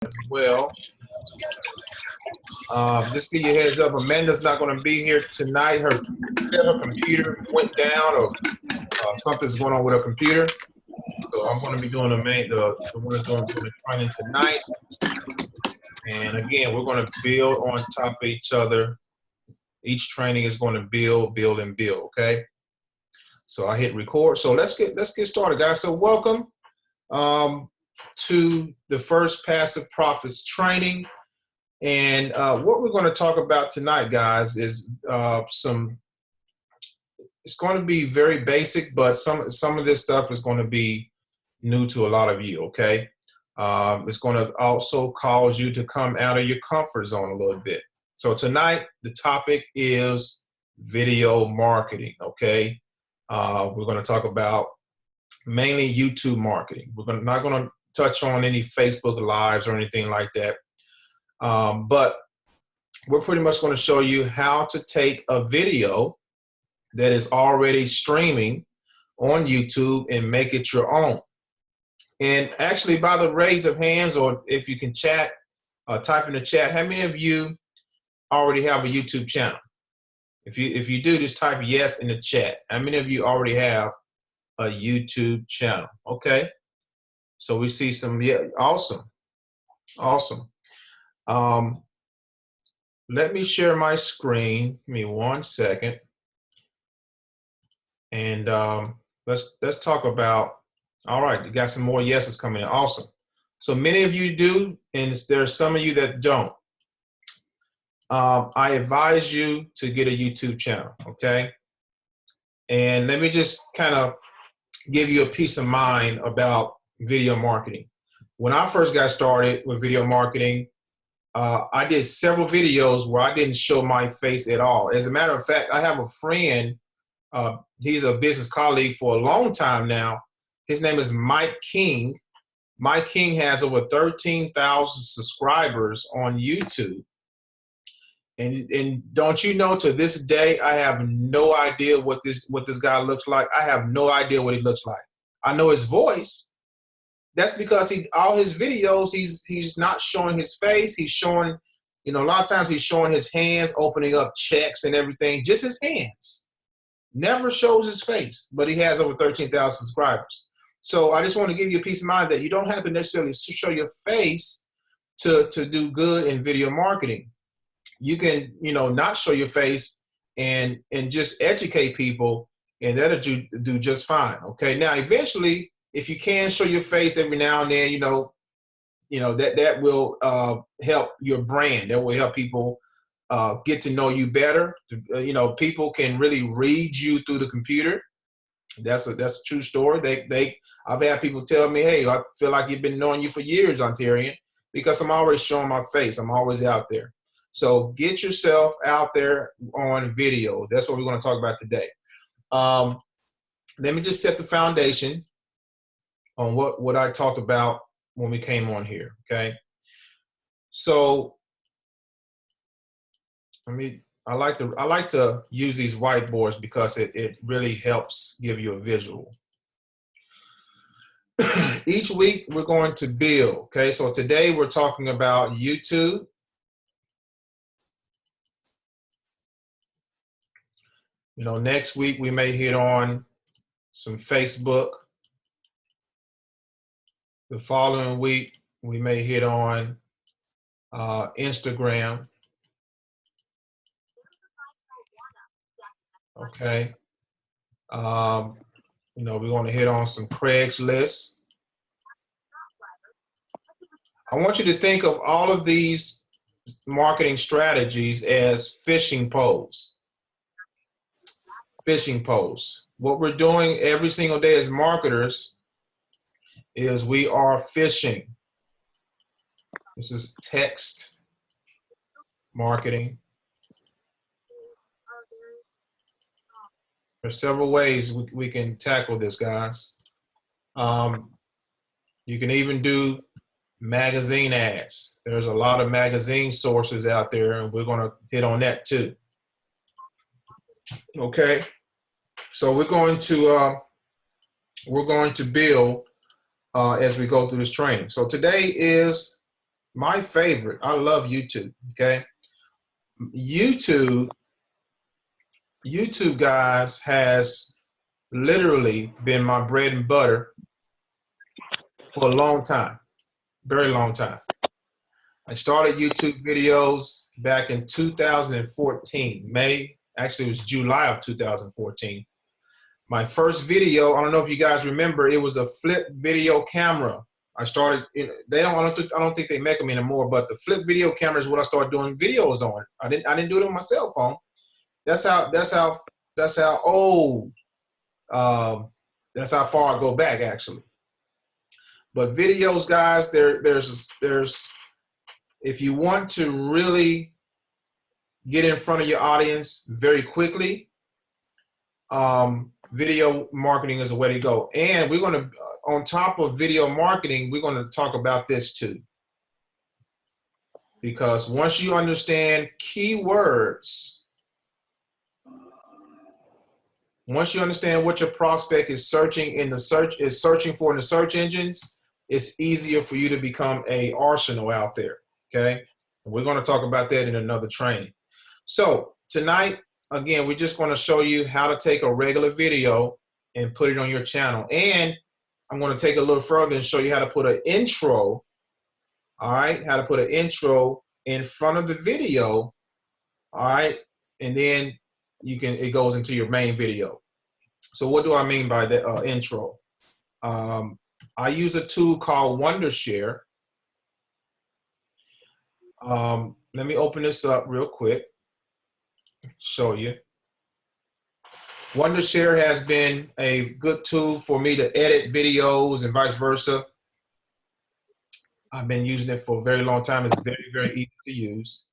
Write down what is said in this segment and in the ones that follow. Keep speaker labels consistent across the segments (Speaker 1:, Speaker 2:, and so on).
Speaker 1: as well. Just give you a heads up, Amanda's not going to be here tonight. Her computer went down, or something's going on with her computer. So I'm going to be doing the one that's doing the training tonight. And again, we're going to build on top of each other. Each training is going to build, and build. Okay. So I hit record. So let's get started, guys. So welcome to the first Passive Profits training. And what we're going to talk about tonight, guys, is it's going to be very basic, but some of this stuff is going to be new to a lot of you, okay? It's going to also cause you to come out of your comfort zone a little bit. So tonight, the topic is video marketing, okay? We're going to talk about mainly YouTube marketing. We're not going to touch on any Facebook Lives or anything like that. But we're pretty much going to show you how to take a video that is already streaming on YouTube and make it your own. And actually, by the raise of hands, or if you can chat, type in the chat, how many of you already have a YouTube channel? If you do, just type yes in the chat. How many of you already have a YouTube channel? Okay. So we see some, yeah, awesome. Let me share my screen. Give me 1 second. And let's talk about, all right, you got some more yeses coming in. Awesome. So many of you do, and there's some of you that don't. I advise you to get a YouTube channel, okay? And let me just kind of give you a peace of mind about video marketing. When I first got started with video marketing, I did several videos where I didn't show my face at all. As a matter of fact, I have a friend, he's a business colleague for a long time now. His name is Mike King. Mike King has over 13,000 subscribers on YouTube. And don't you know, to this day, I have no idea what this guy looks like. I have no idea what he looks like. I know his voice. That's because all his videos, he's not showing his face. He's showing, a lot of times he's showing his hands, opening up checks and everything, just his hands. Never shows his face, but he has over 13,000 subscribers. So I just want to give you a peace of mind that you don't have to necessarily show your face to do good in video marketing. You can, not show your face and just educate people, and that'll do just fine. Okay. Now, eventually, if you can show your face every now and then, that will help your brand. That will help people get to know you better. People can really read you through the computer. That's a true story. I've had people tell me, hey, I feel like you've been knowing you for years, Ontarian, because I'm always showing my face. I'm always out there. So get yourself out there on video. That's what we're going to talk about today. Let me just set the foundation on what I talked about when we came on here, okay? So I like to use these whiteboards because it really helps give you a visual. Each week we're going to build, okay? So today we're talking about YouTube. Next week we may hit on some Facebook. The following week we may hit on Instagram. Okay. We're going to hit on some Craigslist. I want you to think of all of these marketing strategies as fishing poles. Fishing poles. What we're doing every single day as marketers is we are fishing. This is text marketing. There's several ways we can tackle this, guys. You can even do magazine ads. There's a lot of magazine sources out there, and we're going to hit on that too. Okay, so we're going to build as we go through this training. So today is my favorite. I love YouTube. Okay, YouTube, guys, has literally been my bread and butter for a long time, very long time. I started YouTube videos back in 2014, May. Actually, it was July of 2014. My first video, I don't know if you guys remember, it was a flip video camera. I started, I don't think they make them anymore, but the flip video camera is what I started doing videos on. I didn't do it on my cell phone. That's how old, that's how far I go back actually. But videos, guys, there's, if you want to really get in front of your audience very quickly, video marketing is a way to go. And we're going to, on top of video marketing, we're going to talk about this too. Because once you understand keywords, once you understand what your prospect is searching in the searching for in the search engines, it's easier for you to become a arsenal out there. Okay. And we're going to talk about that in another training. So tonight, again, we're just going to show you how to take a regular video and put it on your channel. And I'm going to take it a little further and show you how to put an intro, all right, how to put an intro in front of the video, all right, and then it goes into your main video. So what do I mean by the intro? I use a tool called Wondershare. Let me open this up real quick, show you. Wondershare has been a good tool for me to edit videos and vice versa. I've been using it for a very long time. It's very, very easy to use.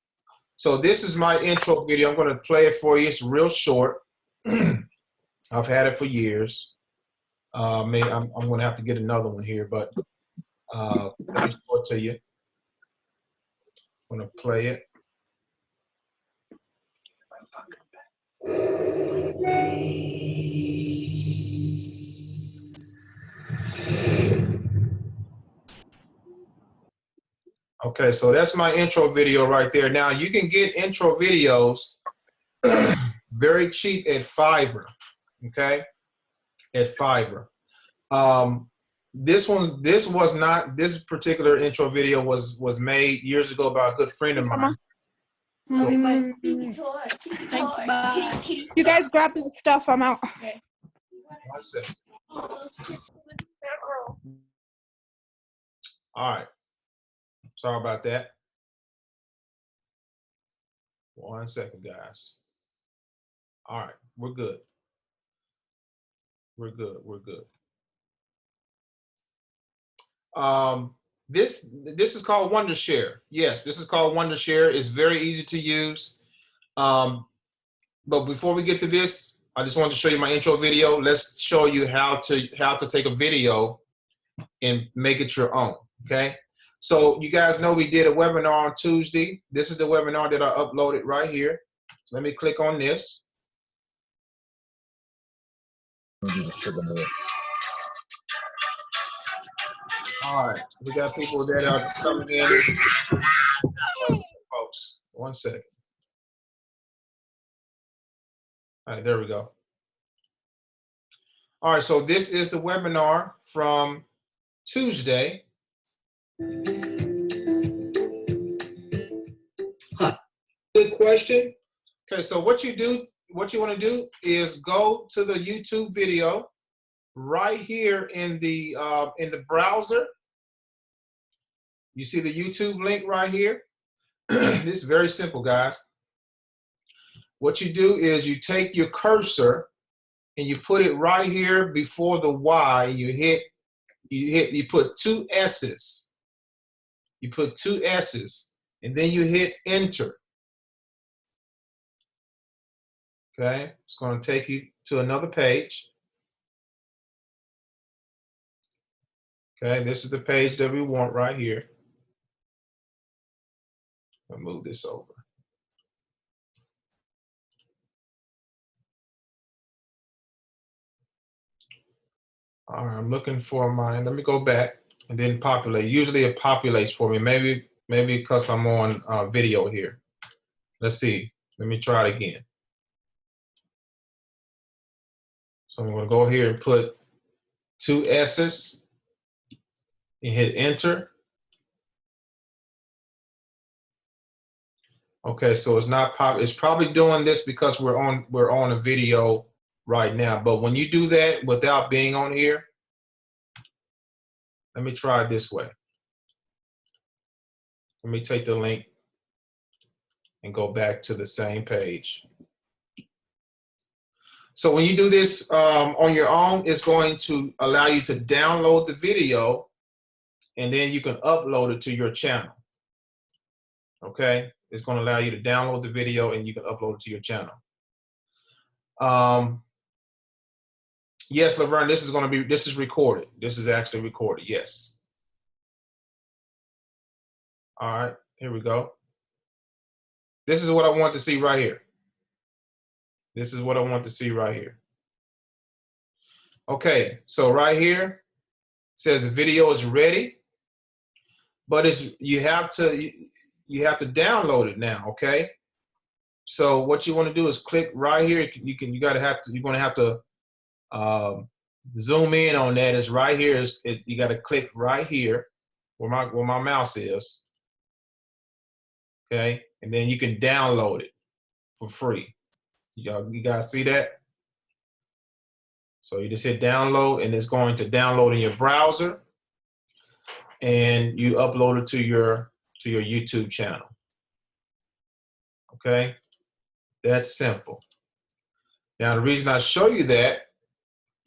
Speaker 1: So this is my intro video. I'm going to play it for you. It's real short. I've had it for years. I'm going to have to get another one here, but let me show it to you. I'm going to play it. Okay, so that's my intro video right there. Now you can get intro videos very cheap at Fiverr. Okay, at Fiverr. This particular intro video was made years ago by a good friend of mine.
Speaker 2: You guys grab that stuff. I'm out.
Speaker 1: Okay. All right. Sorry about that. 1 second, guys. All right, we're good. We're good. We're good. This is called Wondershare. Yes, this is called Wondershare. It's very easy to use. But before we get to this, I just wanted to show you my intro video. Let's show you how to take a video and make it your own. Okay. So you guys know we did a webinar on Tuesday. This is the webinar that I uploaded right here. So let me click on this. All right, we got people that are coming in. 1 second, folks. 1 second. All right, there we go. All right, so this is the webinar from Tuesday. Good question. Okay, so what you want to do is go to the YouTube video right here in the browser. You see the YouTube link right here. This is very simple, guys. What you do is you take your cursor and you put it right here before the Y. You put 2 S's. You put 2 S's, and then you hit enter. Okay, it's going to take you to another page. Okay, this is the page that we want right here. I'll move this over. All right, I'm looking for mine. Let me go back and then populate. Usually it populates for me. Maybe Maybe because I'm on video here. Let's see. Let me try it again. So I'm going to go here and put 2 S's and hit enter. Okay, so it's not pop. It's probably doing this because we're on a video right now. But when you do that without being on here, let me try it this way. Let me take the link and go back to the same page. So when you do this on your own, it's going to allow you to download the video, and then you can upload it to your channel. Okay, it's going to allow you to download the video and you can upload it to your channel. Yes, Laverne, this is recorded. This is actually recorded. Yes. All right, here we go. This is what I want to see right here. This is what I want to see right here. Okay, so right here says the video is ready, but you have to download it now. Okay, so what you want to do is click right here. You're going to have to zoom in on that. It's right here. You got to click right here where my mouse is. Okay, and then you can download it for free. You guys see that? So you just hit download, and it's going to download in your browser, and you upload it to your YouTube channel. Okay, that's simple. Now the reason I show you that,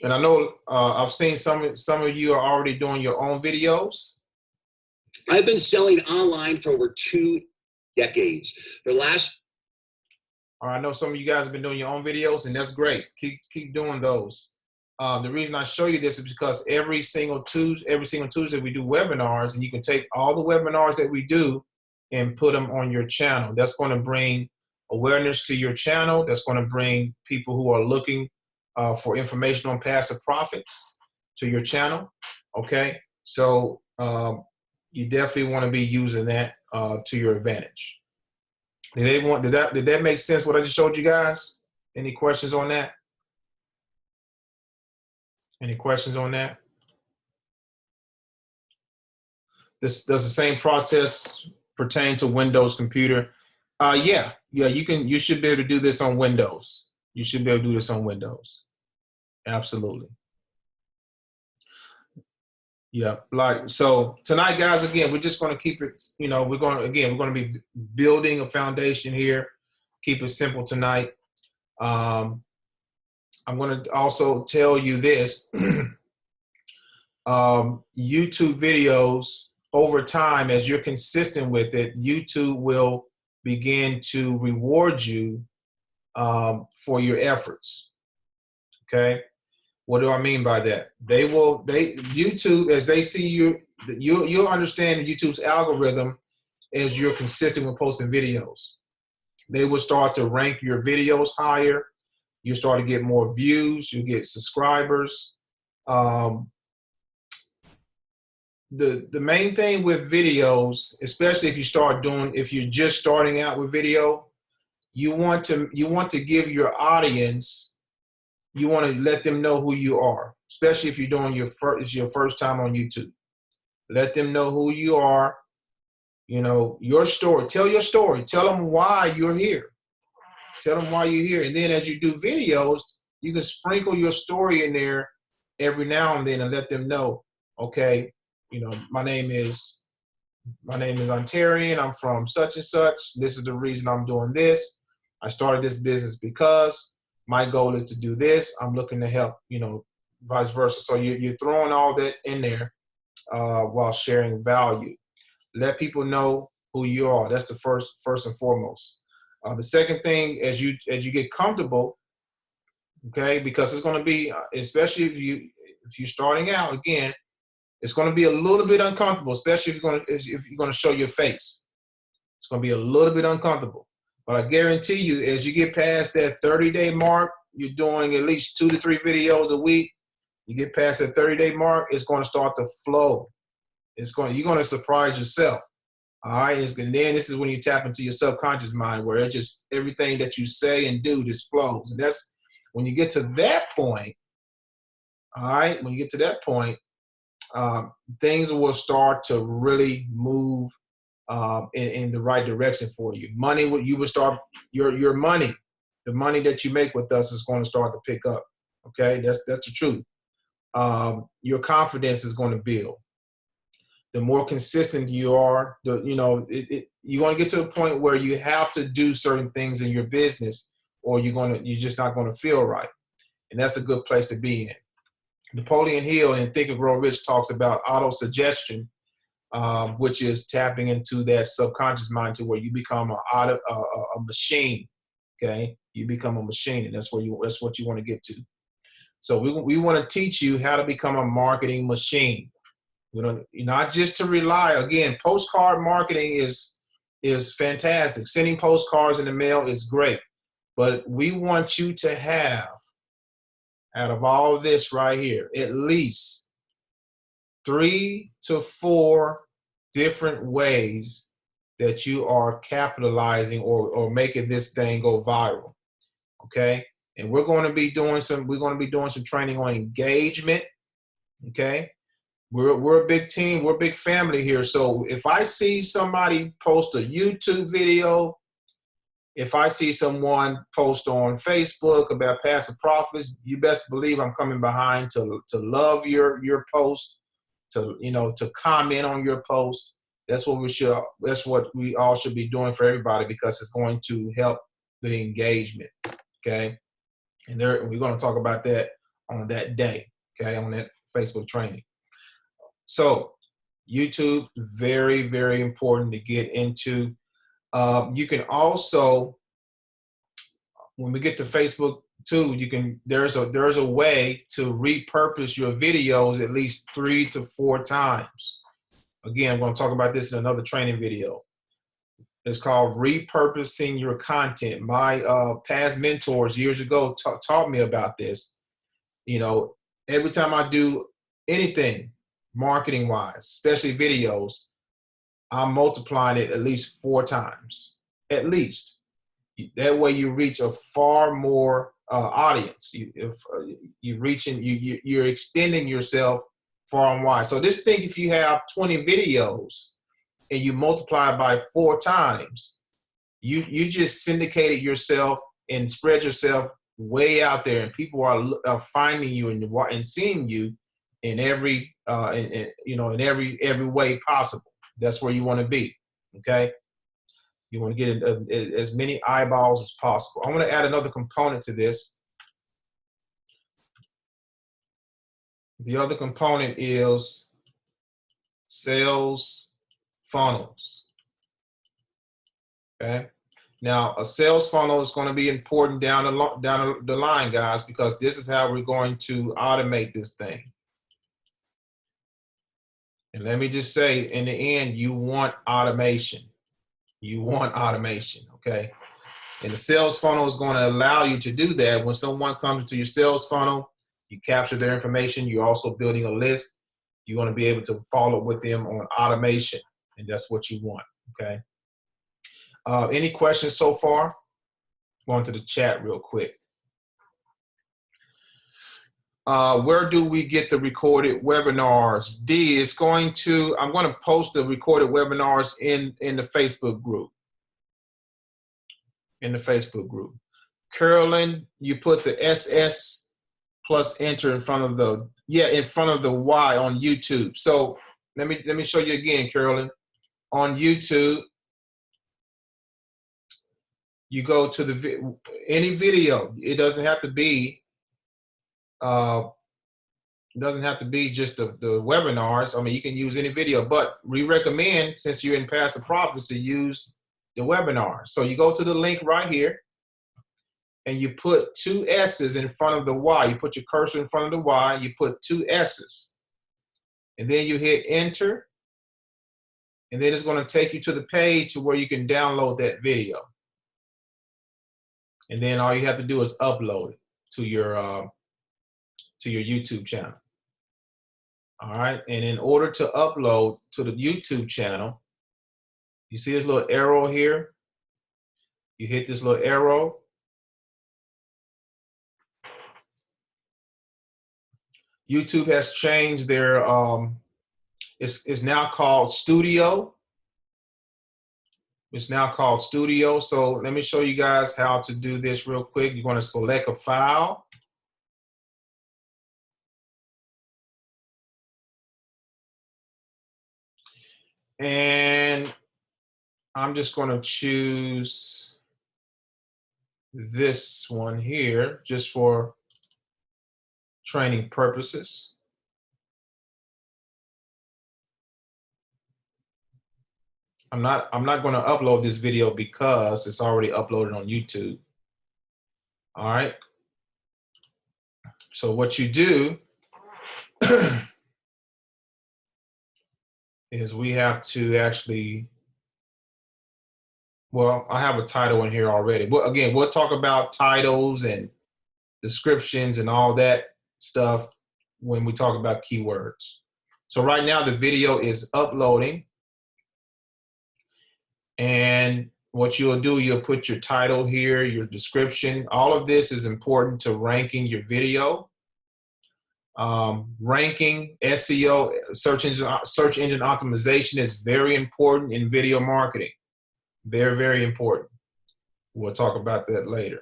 Speaker 1: and I know I've seen some of you are already doing your own videos.
Speaker 3: I've been selling online for over 2 decades. For the last
Speaker 1: I know some of you guys have been doing your own videos, and that's great. Keep doing those. The reason I show you this is because every single Tuesday we do webinars, and you can take all the webinars that we do and put them on your channel. That's going to bring awareness to your channel. That's going to bring people who are looking for information on passive profits to your channel. Okay, so you definitely want to be using that to your advantage. Did that make sense what I just showed you guys? Any questions on that? Any questions on that? Does the same process pertain to Windows computer? Yeah, you should be able to do this on Windows. You should be able to do this on Windows. Absolutely. Yeah, so tonight, guys, again, we're just going to keep it, we're going to be building a foundation here, keep it simple tonight. I'm going to also tell you this, YouTube videos, over time, as you're consistent with it, YouTube will begin to reward you for your efforts, okay? What do I mean by that? YouTube, as they see you'll understand YouTube's algorithm as you're consistent with posting videos. They will start to rank your videos higher. You start to get more views. You get subscribers. The main thing with videos, especially if you're just starting out with video, you want to give your audience. You want to let them know who you are, especially if you're doing your first time on YouTube. Let them know who you are, your story. Tell your story. Tell them why you're here. Tell them why you're here. And then as you do videos, you can sprinkle your story in there every now and then and let them know, okay, my name is Ontarian. I'm from such and such. This is the reason I'm doing this. I started this business because my goal is to do this. I'm looking to help, vice versa. So you're throwing all that in there while sharing value. Let people know who you are. That's the first and foremost. The second thing, as you get comfortable, okay, because it's going to be, especially if you're starting out, again, it's going to be a little bit uncomfortable, especially if you're going to show your face. It's going to be a little bit uncomfortable. But I guarantee you, as you get past that 30-day mark, you're doing at least 2 to 3 videos a week. You get past that 30-day mark, it's going to start to flow. You're going to surprise yourself. All right, and then this is when you tap into your subconscious mind, where it just everything that you say and do just flows. And that's when you get to that point. All right, when you get to that point, things will start to really move in the right direction for you. Money, you will start your money, the money that you make with us is going to start to pick up. Okay, that's the truth. Your confidence is going to build. The more consistent you are, you're going to get to a point where you have to do certain things in your business, or you're just not going to feel right, and that's a good place to be in. Napoleon Hill in Think and Grow Rich talks about auto-suggestion, which is tapping into that subconscious mind to where you become a machine. Okay, you become a machine, and that's what you want to get to. So we want to teach you how to become a marketing machine. We don't, not just to rely. Again, postcard marketing is fantastic. Sending postcards in the mail is great, but we want you to have, out of all of this right here, at least 3 to 4 different ways that you are capitalizing or making this thing go viral. Okay, and we're going to be doing some training on engagement. Okay. We're a big team. We're a big family here. So if I see somebody post a YouTube video, if I see someone post on Facebook about passive profits, you best believe I'm coming behind to love your post, to comment on your post. That's what we all should be doing for everybody, because it's going to help the engagement. Okay, and we're going to talk about that on that day. Okay, on that Facebook training. So YouTube, very, very important to get into. You can also, when we get to Facebook too, there's a way to repurpose your videos at least 3 to 4 times. Again, I'm going to talk about this in another training video. It's called repurposing your content. My past mentors years ago taught me about this. Every time I do anything, marketing wise, especially videos, I'm multiplying it at least 4 times, at least. That way you reach a far more audience. You're extending yourself far and wide. So just think, if you have 20 videos and you multiply by 4 times, you just syndicated yourself and spread yourself way out there, and people are finding you and seeing you in every in every way possible. That's where you want to be. Okay, you want to get as many eyeballs as possible. I want to add another component to this. The other component is sales funnels. Okay, now a sales funnel is going to be important down the line, guys, because this is how we're going to automate this thing. And let me just say, in the end, you want automation. You want automation, okay? And the sales funnel is going to allow you to do that. When someone comes into your sales funnel, you capture their information. You're also building a list. You're going to be able to follow with them on automation, and that's what you want, okay? Any questions so far? Going to the chat real quick. Where do we get the recorded webinars? I'm going to post the recorded webinars in the Facebook group. In the Facebook group. Carolyn, you put the SS plus enter in front of the Y on YouTube. So let me show you again, Carolyn. On YouTube, you go to any video. It doesn't have to be just the webinars. I mean, you can use any video, but we recommend, since you're in passive profits, to use the webinar. So you go to the link right here, and you put 2 S's in front of the Y. You put your cursor in front of the Y, you put 2 S's, and then you hit enter, and then it's going to take you to the page to where you can download that video. And then all you have to do is upload it to your YouTube channel. All right, and in order to upload to the YouTube channel, You see this little arrow here? You hit this little arrow. YouTube has changed their, it's now called Studio. It's now called Studio. So let me show you guys how to do this real quick. You're going to select a file. And I'm just going to choose this one here just for training purposes. I'm not going to upload this video because it's already uploaded on YouTube. All right. So what you do is we have to actually, well, I have a title in here already. But again, we'll talk about titles and descriptions and all that stuff when we talk about keywords. So right now the video is uploading. And what you'll do, you'll put your title here, your description. All of this is important to ranking your video. Ranking, SEO, search engine optimization is very important in video marketing. Very, very important. We'll talk about that later.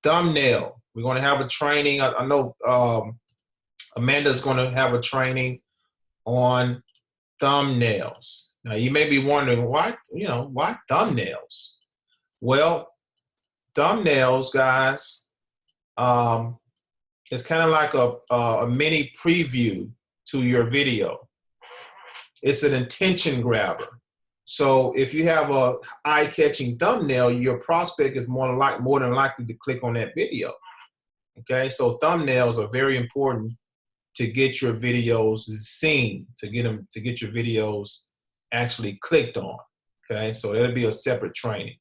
Speaker 1: Thumbnail. We're going to have a training. I know Amanda's going to have a training on thumbnails. Now you may be wondering why thumbnails? Well, thumbnails, guys, it's kind of like a mini preview to your video. It's an attention grabber. So if you have a eye-catching thumbnail, your prospect is more than likely to click on that video. Okay, so thumbnails are very important to get your videos seen, to get your videos actually clicked on. Okay, so that'll be a separate training.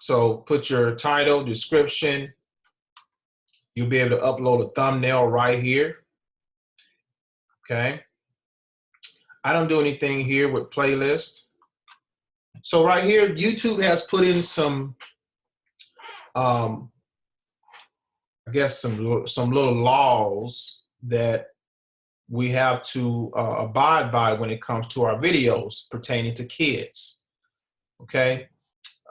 Speaker 1: So put your title, description. You'll be able to upload a thumbnail right here. Okay. I don't do anything here with playlists. So right here, YouTube has put in some, I guess some little laws that we have to abide by when it comes to our videos pertaining to kids. Okay.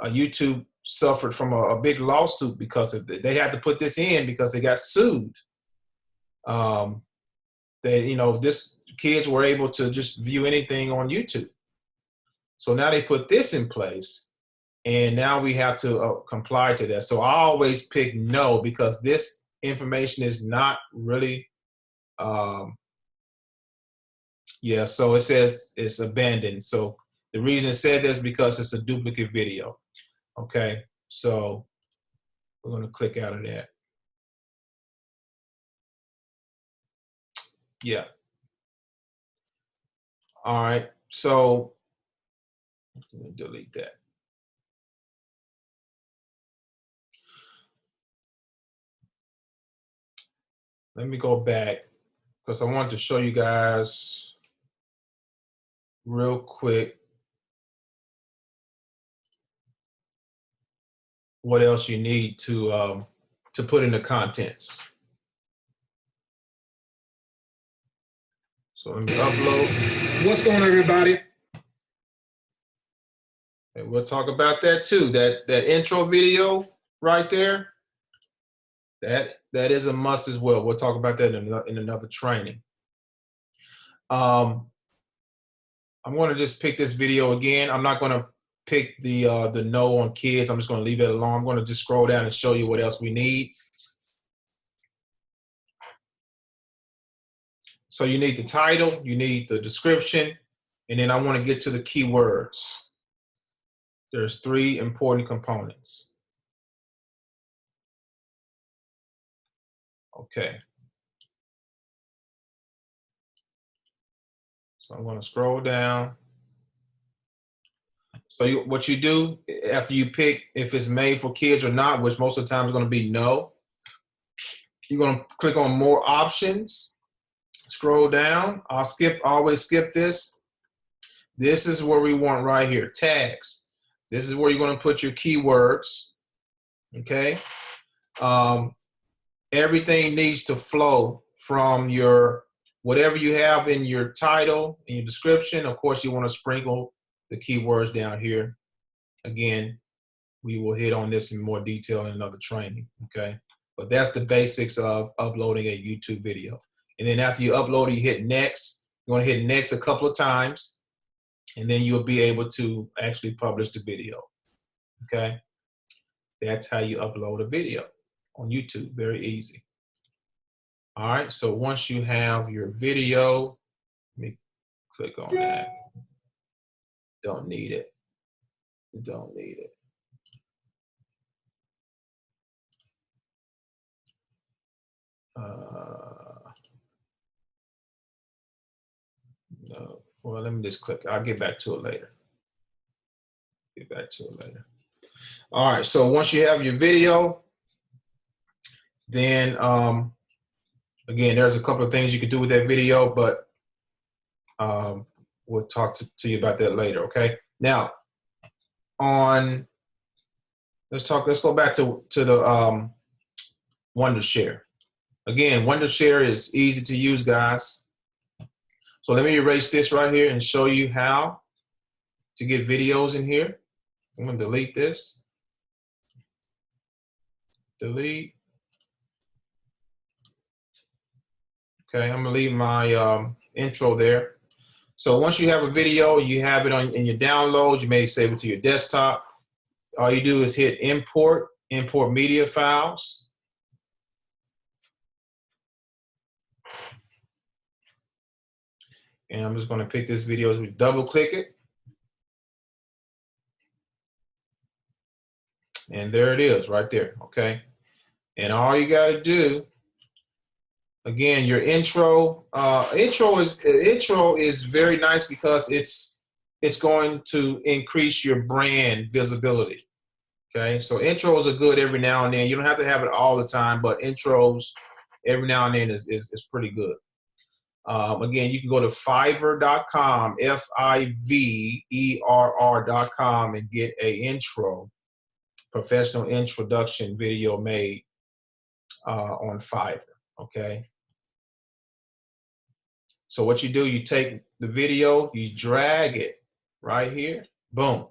Speaker 1: YouTube suffered from a big lawsuit because of they had to put this in because they got sued. Kids were able to just view anything on YouTube. So now they put this in place, and now we have to comply to that. So I always pick no, because this information is not really, so it says it's abandoned. So the reason it said this is because it's a duplicate video. Okay, so we're going to click out of that. Yeah. All right, so delete that. Let me go back because I want to show you guys real quick what else you need to put in the contents. So let me upload. What's going on, everybody? And we'll talk about that too. That intro video right there, that is a must as well. We'll talk about that in another training. I'm going to just pick this video again. I'm not going to pick the no on kids. I'm just going to leave it alone. I'm going to just scroll down and show you what else we need. So you need the title, you need the description, and then I want to get to the keywords. There's 3 important components. Okay. So I'm going to scroll down. So what you do after you pick if it's made for kids or not, which most of the time is going to be no, you're going to click on more options. Scroll down. Always skip this. This is where we want right here, tags. This is where you're going to put your keywords, okay? Everything needs to flow from your, whatever you have in your title, in your description. Of course, you want to sprinkle the keywords down here. Again, we will hit on this in more detail in another training, okay? But that's the basics of uploading a YouTube video. And then after you upload it, you hit next. You want to hit next a couple of times, and then you'll be able to actually publish the video, okay? That's how you upload a video on YouTube, very easy. All right, so once you have your video, let me click on that. Don't need it. Don't need it. No. Well, let me just click. I'll get back to it later. Get back to it later. All right, so once you have your video, then again, there's a couple of things you could do with that video, but we'll talk to you about that later, okay? Now, let's go back to the Wondershare. Again, Wondershare is easy to use, guys. So let me erase this right here and show you how to get videos in here. I'm going to delete this. Delete. Okay, I'm going to leave my intro there. So once you have a video, you have it in your downloads. You may save it to your desktop. All you do is hit import media files. And I'm just going to pick this video as we double click it. And there it is right there, okay? And all you got to do, again, your intro. Intro is very nice because it's going to increase your brand visibility, okay? So intros are good every now and then. You don't have to have it all the time, but intros every now and then is pretty good. Again, you can go to Fiverr.com, Fiverr.com, and get a professional introduction video made on Fiverr, okay? So what you do, you take the video, you drag it right here, boom,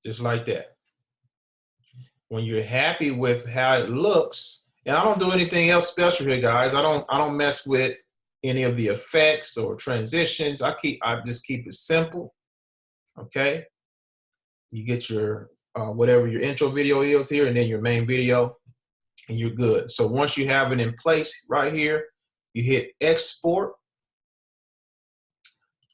Speaker 1: just like that. When you're happy with how it looks, and I don't do anything else special here, guys. I don't mess with any of the effects or transitions. I just keep it simple, okay? You get your whatever your intro video is here, and then your main video, and you're good. So once you have it in place right here, you hit export,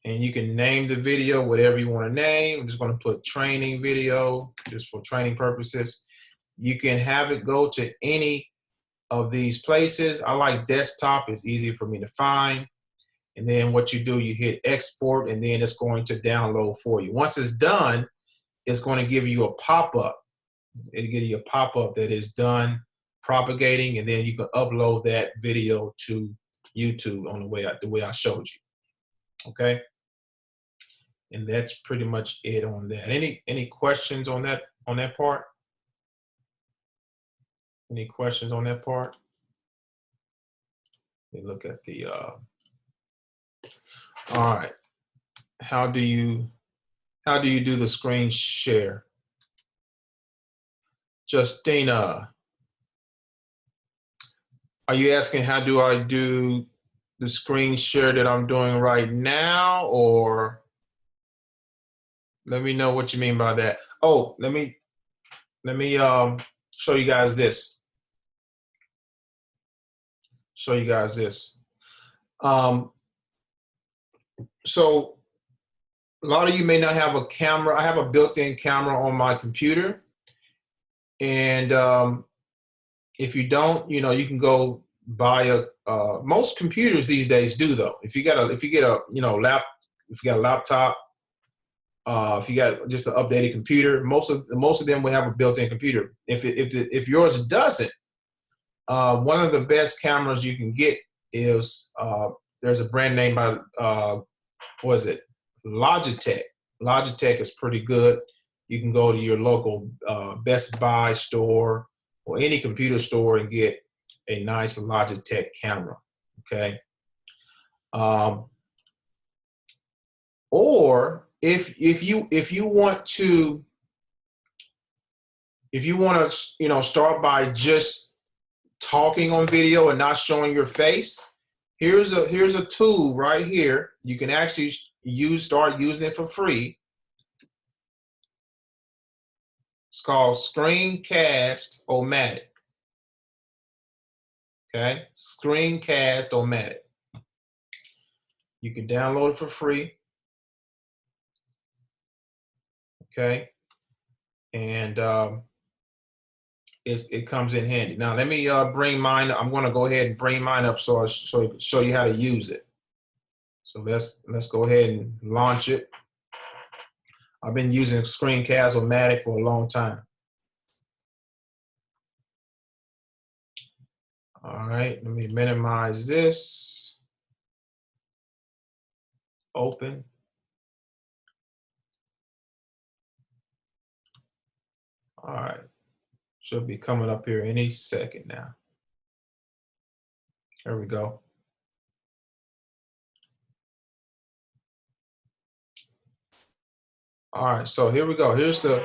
Speaker 1: and you can name the video whatever you want to name. I'm just going to put training video just for training purposes. You can have it go to any of these places. I like desktop. It's easy for me to find. And then what you do, you hit export, and then it's going to download for you. Once it's done, it's going to give you a pop-up. It'll give you a pop-up that is done propagating, and then you can upload that video to YouTube on the way I showed you. Okay? And that's pretty much it on that. Any questions on that part? Any questions on that part? Let me look at the all right. How do you do the screen share? Justina, are you asking how do I do the screen share that I'm doing right now, or let me know what you mean by that. Oh, let me show you guys this. Show you guys this. So a lot of you may not have a camera. I have a built-in camera on my computer. And if you don't, you can go buy most computers these days do though. If you get a laptop, if you got just an updated computer, most of them will have a built-in computer. If yours doesn't, one of the best cameras you can get is there's a brand name by what is it? Logitech. Logitech is pretty good. You can go to your local Best Buy store or any computer store and get a nice Logitech camera. Okay. Or if you want to start by just talking on video and not showing your face, here's a tool right here. You can actually start using it for free. It's called Screencast-O-Matic. Okay, Screencast-O-Matic. You can download it for free. Okay, and it comes in handy. Now let me bring mine. I'm going to go ahead and bring mine up so I show you how to use it. So let's go ahead and launch it. I've been using Screencast-O-Matic for a long time. All right, let me minimize this. Open. All right, should be coming up here any second now. There we go. All right, so here we go. Here's the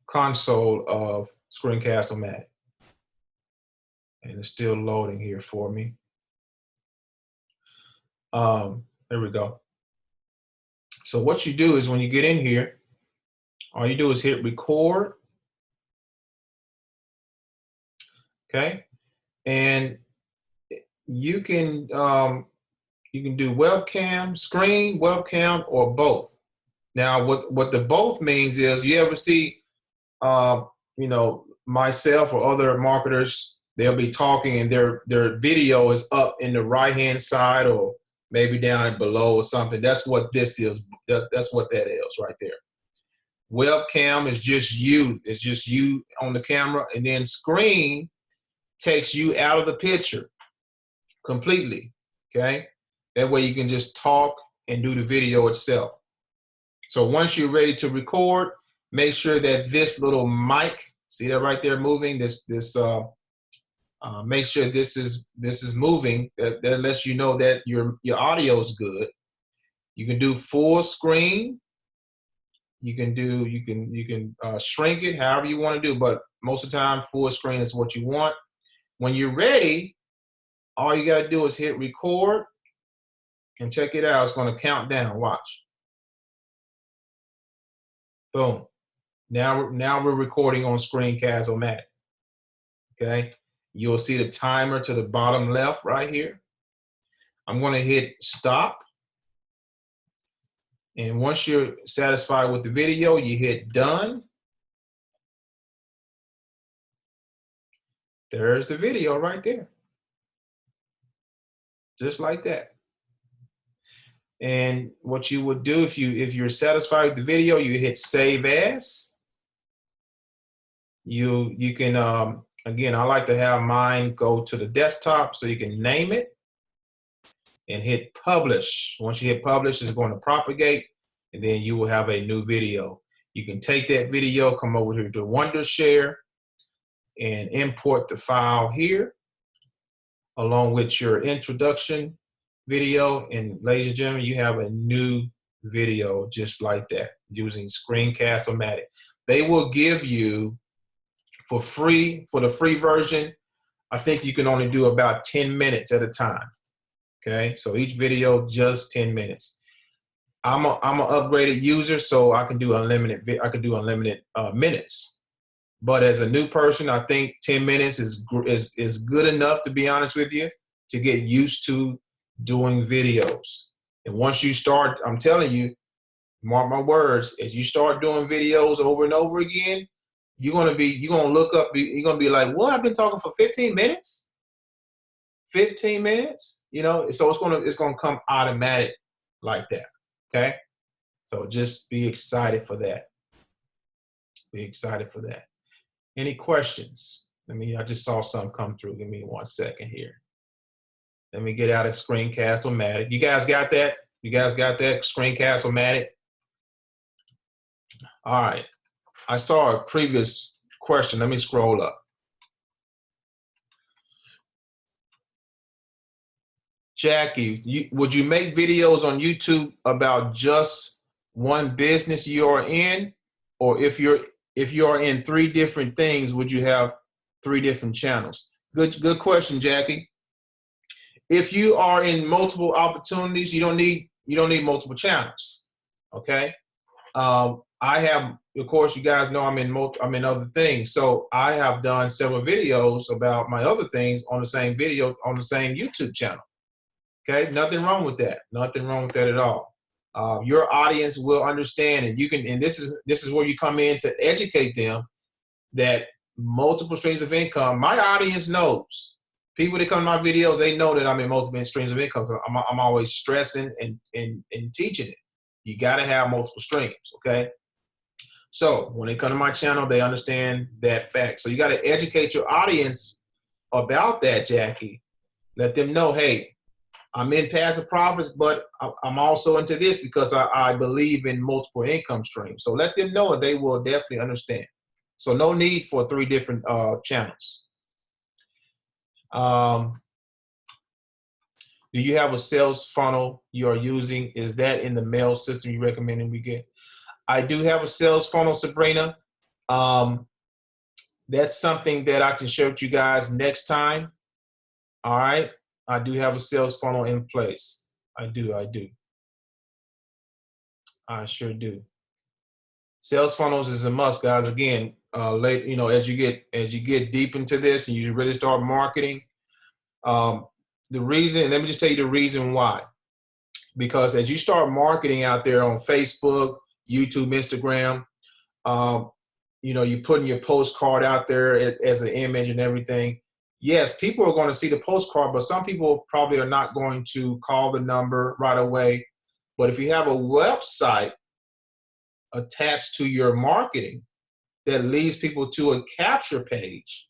Speaker 1: console of Screencast-O-Matic, and it's still loading here for me. There we go. So what you do is when you get in here, all you do is hit record. Okay, and you can do webcam, screen, webcam, or both. Now, what the both means is, you ever see, myself or other marketers, they'll be talking and their video is up in the right-hand side or maybe down below or something. That's what this is. That's what that is right there. Webcam is just you. It's just you on the camera, and then screen takes you out of the picture completely. Okay, that way you can just talk and do the video itself. So once you're ready to record, make sure that this little mic, see that right there moving, make sure this is moving. That lets you know that your audio is good. You can do full screen. You can shrink it however you want to do, but most of the time full screen is what you want. When you're ready, all you got to do is hit record and check it out. It's going to count down. Watch. Boom. Now we're recording on Screencast-O-Matic. Okay. You'll see the timer to the bottom left right here. I'm going to hit stop. And once you're satisfied with the video, you hit done. There's the video right there. Just like that. And what you would do if you're satisfied with the video, you hit save as. You can again, I like to have mine go to the desktop so you can name it and hit publish. Once you hit publish, it's going to propagate, and then you will have a new video. You can take that video, come over here to Wondershare, and import the file here along with your introduction video. And ladies and gentlemen, you have a new video just like that using Screencast-O-Matic. They will give you for free, for the free version, I think you can only do about 10 minutes at a time. Okay, so each video just 10 minutes. I'm an upgraded user, so I can do unlimited. Minutes. But as a new person, I think 10 minutes is good enough, to be honest with you, to get used to doing videos. And once you start, I'm telling you, mark my words, as you start doing videos over and over again, you're gonna look up, you're gonna be like, what? I've been talking for 15 minutes? 15 minutes? You know, so it's gonna come automatic like that. Okay? So just be excited for that. Be excited for that. Any questions? I just saw something come through. Give me 1 second here. Let me get out of Screencast-O-Matic. You guys got that? You guys got that? Screencast-O-Matic? All right. I saw a previous question. Let me scroll up. Jackie, would you make videos on YouTube about just one business you are in? Or if you're in 3 different things, would you have 3 different channels? Good question, Jackie. If you are in multiple opportunities, you don't need multiple channels. Okay. I have, of course, you guys know I'm in other things. So I have done several videos about my other things on the same video on the same YouTube channel. Okay, nothing wrong with that. Nothing wrong with that at all. Your audience will understand, and you can. And this is where you come in to educate them that multiple streams of income. My audience knows. People that come to my videos, they know that I'm in multiple streams of income. I'm always stressing and teaching it. You got to have multiple streams. Okay. So when they come to my channel, they understand that fact. So you got to educate your audience about that, Jackie. Let them know, hey, I'm in passive profits, but I'm also into this because I believe in multiple income streams. So let them know, and they will definitely understand. So no need for 3 different channels. Do you have a sales funnel you are using? Is that in the mail system you recommend we get? I do have a sales funnel, Sabrina. That's something that I can share with you guys next time. All right. I do have a sales funnel in place. I do. I sure do. Sales funnels is a must, guys. Again, as you get deep into this and you really start marketing, the reason, let me just tell you the reason why. Because as you start marketing out there on Facebook, YouTube, Instagram, you're putting your postcard out there as an image and everything. Yes, people are going to see the postcard, but some people probably are not going to call the number right away. But if you have a website attached to your marketing that leads people to a capture page,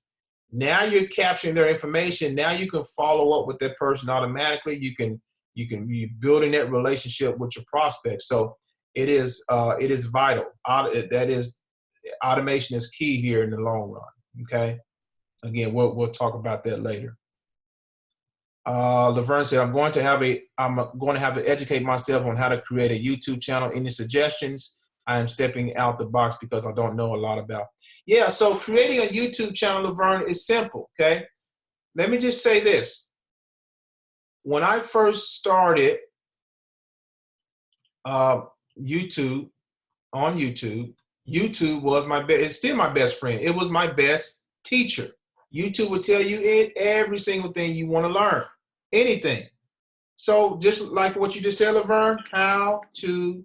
Speaker 1: now you're capturing their information. Now you can follow up with that person automatically. You can be building that relationship with your prospects. So it is vital. That is, automation is key here in the long run. Okay. Again, we'll talk about that later. Laverne said, I'm going to have to educate myself on how to create a YouTube channel. Any suggestions? I am stepping out the box because I don't know a lot about. Yeah, so creating a YouTube channel, Laverne, is simple, okay? Let me just say this. When I first started YouTube was it's still my best friend. It was my best teacher. YouTube will tell you every single thing you want to learn, anything. So just like what you just said, Laverne, how to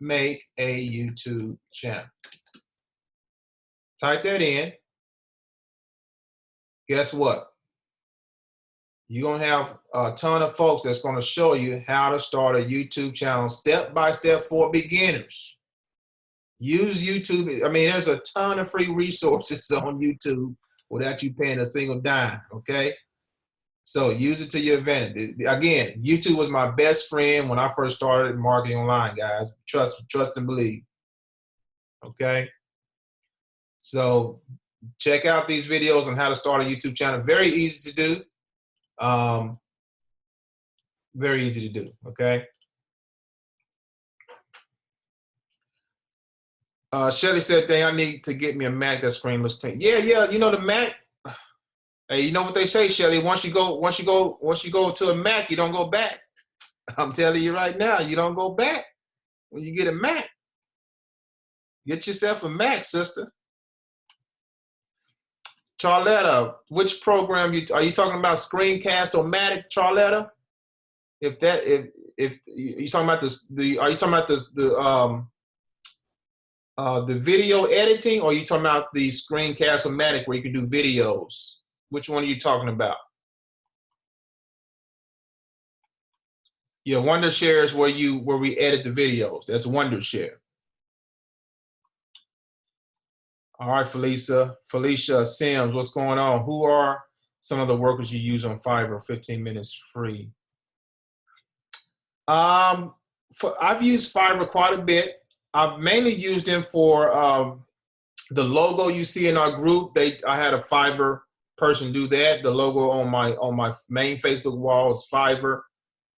Speaker 1: make a YouTube channel. Type that in. Guess what? You're going to have a ton of folks that's going to show you how to start a YouTube channel step by step for beginners. Use YouTube. I mean, there's a ton of free resources on YouTube without you paying a single dime, okay? So use it to your advantage. Again, YouTube was my best friend when I first started marketing online, guys. Trust and believe, okay? So check out these videos on how to start a YouTube channel. Very easy to do. Very easy to do, okay? Shelly said, dang, I need to get me a Mac that screen looks clean. Yeah, you know the Mac. Hey, you know what they say, Shelly? Once you go to a Mac, you don't go back. I'm telling you right now, you don't go back when you get a Mac. Get yourself a Mac, sister. Charletta, which program are you talking about? Screencast-O-Matic, Charletta? If you talking about this, are you talking about the video editing, or are you talking about the Screencast-O-Matic where you can do videos? Which one are you talking about? Yeah, Wondershare is where we edit the videos. That's Wondershare. All right, Felicia Sims, what's going on? Who are some of the workers you use on Fiverr? 15 minutes free. I've used Fiverr quite a bit. I've mainly used them for the logo you see in our group. I had a Fiverr person do that. The logo on my main Facebook wall is Fiverr.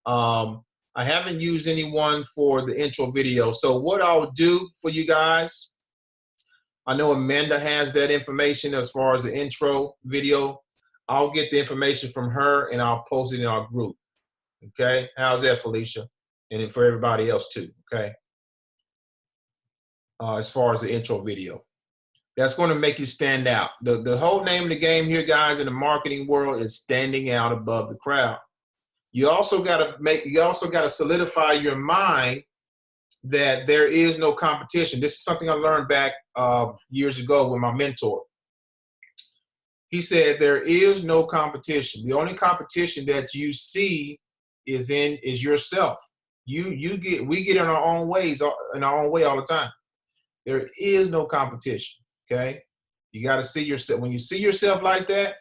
Speaker 1: I haven't used anyone for the intro video. So what I'll do for you guys, I know Amanda has that information as far as the intro video. I'll get the information from her and I'll post it in our group. Okay, how's that, Felicia? And then for everybody else too, okay? As far as the intro video. That's going to make you stand out. The whole name of the game here, guys, in the marketing world is standing out above the crowd. You also got to solidify your mind that there is no competition. This is something I learned back years ago with my mentor. He said there is no competition. The only competition that you see is yourself. We get in our own ways, in our own way all the time. There is no competition. Okay, you got to see yourself. When you see yourself like that,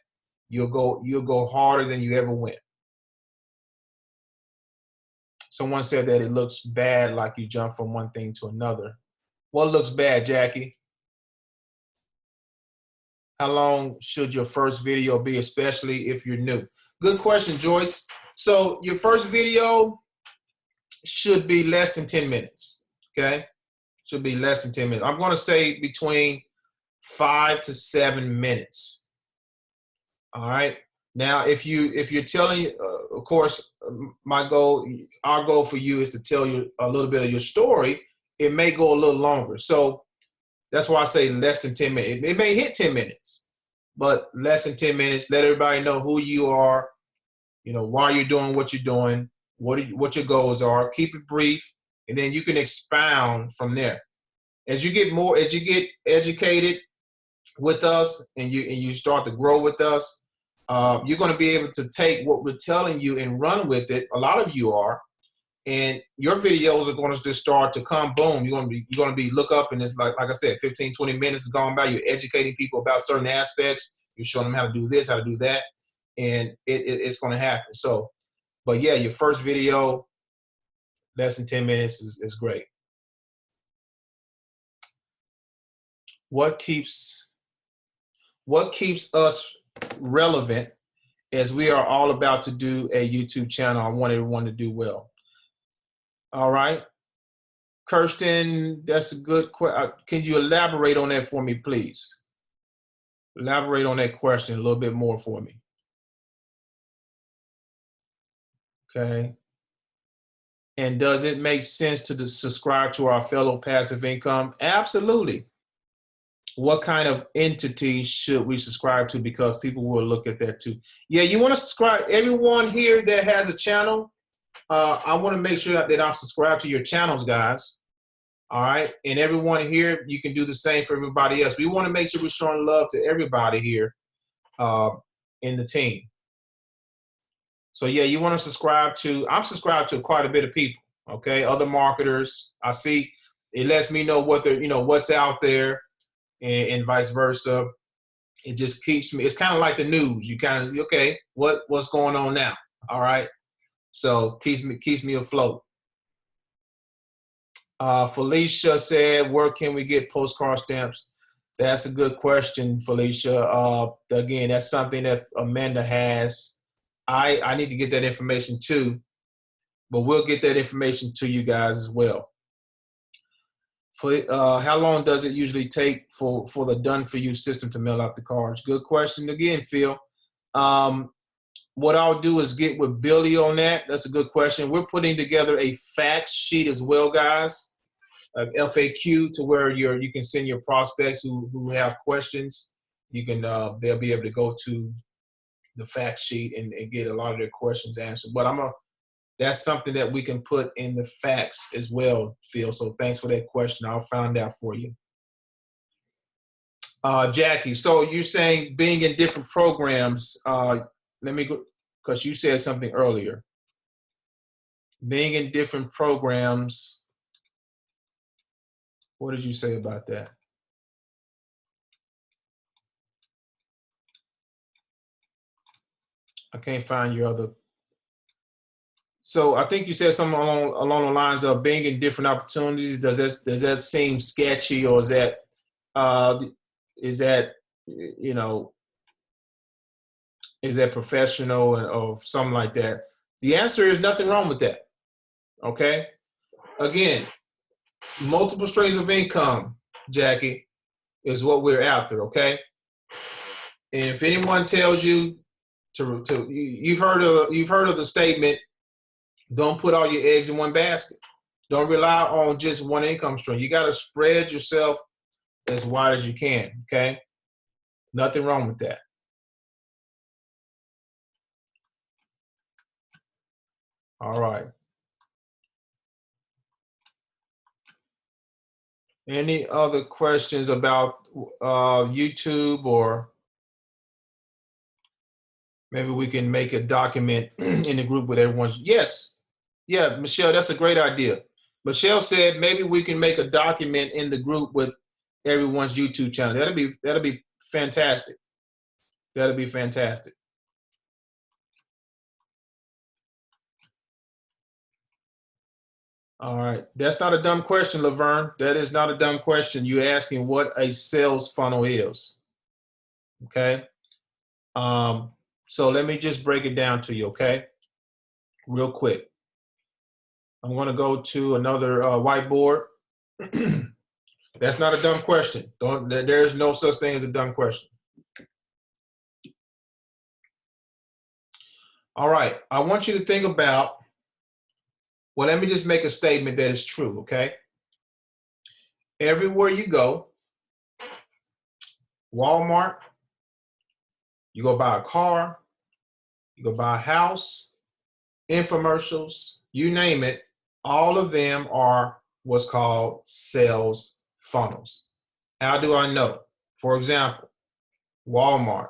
Speaker 1: you'll go harder than you ever went. Someone said that it looks bad, like you jump from one thing to another. What looks bad, Jackie? How long should your first video be, especially if you're new? Good question, Joyce. So your first video should be less than 10 minutes, okay? Should be less than 10 minutes. I'm going to say between 5 to 7 minutes. All right. Now, if you're telling, of course, our goal for you is to tell you a little bit of your story. It may go a little longer. So that's why I say less than 10 minutes. It may hit 10 minutes, but less than 10 minutes. Let everybody know who you are, why you're doing what you're doing, what your goals are. Keep it brief, and then you can expound from there. As you get educated with us and you start to grow with us, you're going to be able to take what we're telling you and run with it. A lot of you are, and your videos are going to just start to come. Boom, you're going to be look up, and it's like I said, 15, 20 minutes is going by. You're educating people about certain aspects. You're showing them how to do this, how to do that, and it's going to happen. So, but yeah, your first video, less than 10 minutes is great. What keeps us relevant as we are all about to do a YouTube channel? I want everyone to do well. All right. Kirsten, that's a good question. Can you elaborate on that for me, please? Elaborate on that question a little bit more for me. Okay. And does it make sense to subscribe to our fellow passive income? Absolutely. What kind of entity should we subscribe to? Because people will look at that too. Yeah, you want to subscribe. Everyone here that has a channel, I want to make sure that I'm subscribed to your channels, guys. All right. And everyone here, you can do the same for everybody else. We want to make sure we're showing love to everybody here in the team. So yeah, you want to subscribe to, I'm subscribed to quite a bit of people. Okay. Other marketers. I see it lets me know what they're, what's out there. And vice versa. It just keeps me, it's kind of like the news. You kind of, okay, what's going on now? All right. So keeps me afloat. Felicia said, where can we get postcard stamps? That's a good question, Felicia. Again, that's something that Amanda has. I need to get that information too, but we'll get that information to you guys as well. How long does it usually take for the done-for-you system to mail out the cards? Good question again, Phil. What I'll do is get with Billy on that. That's a good question. We're putting together a fact sheet as well, guys, FAQ, to where you can send your prospects who have questions. You can they'll be able to go to the fact sheet and get a lot of their questions answered. But that's something that we can put in the facts as well, Phil. So thanks for that question. I'll find out for you. Jackie, so you're saying being in different programs. Let me go, because you said something earlier. Being in different programs. What did you say about that? I can't find your other. So I think you said something along the lines of being in different opportunities. Does that seem sketchy, or is that you know, is that professional or something like that? The answer is nothing wrong with that. Okay. Again, multiple streams of income, Jackie, is what we're after. Okay. And if anyone tells you you've heard of the statement, don't put all your eggs in one basket. Don't rely on just one income stream. You got to spread yourself as wide as you can. Okay. Nothing wrong with that. All right. Any other questions about YouTube, or maybe we can make a document in the group with everyone's? Yes. Yeah, Michelle, that's a great idea. Michelle said maybe we can make a document in the group with everyone's YouTube channel. That'll be fantastic. That'll be fantastic. All right. That's not a dumb question, Laverne. That is not a dumb question. You're asking what a sales funnel is. Okay. So let me just break it down to you, okay? Real quick. I'm going to go to another whiteboard. That's not a dumb question. There's no such thing as a dumb question. All right. I want you to think about, well, let me just make a statement that is true, okay? Everywhere you go, Walmart, you go buy a car, you go buy a house, infomercials, you name it, all of them are what's called sales funnels. How do I know? For example, Walmart.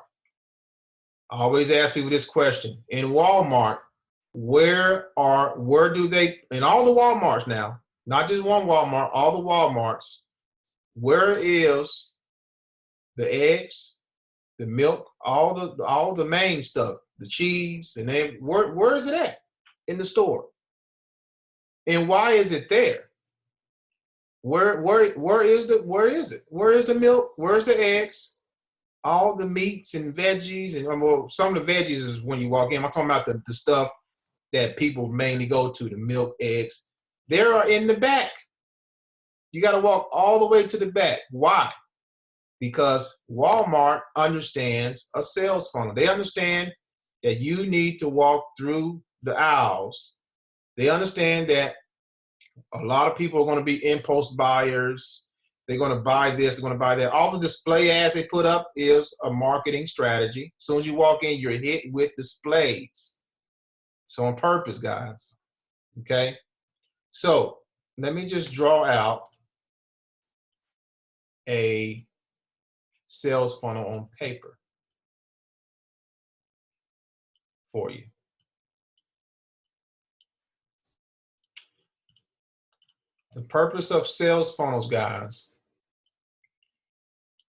Speaker 1: I always ask people this question. In Walmart, where do they, in all the Walmarts now, not just one Walmart, all the Walmarts, where is the eggs, the milk, all the main stuff, the cheese, and where is it at in the store? And why is it there? Where is it? Where is the milk? Where's the eggs? All the meats and veggies, and well, some of the veggies is when you walk in. I'm talking about the stuff that people mainly go to, the milk, eggs. They are in the back. You got to walk all the way to the back. Why? Because Walmart understands a sales funnel. They understand that you need to walk through the aisles. They understand that a lot of people are going to be impulse buyers. They're going to buy this, they're going to buy that. All the display ads they put up is a marketing strategy. As soon as you walk in, you're hit with displays. So on purpose, guys. Okay? So let me just draw out a sales funnel on paper for you. The purpose of sales funnels, guys,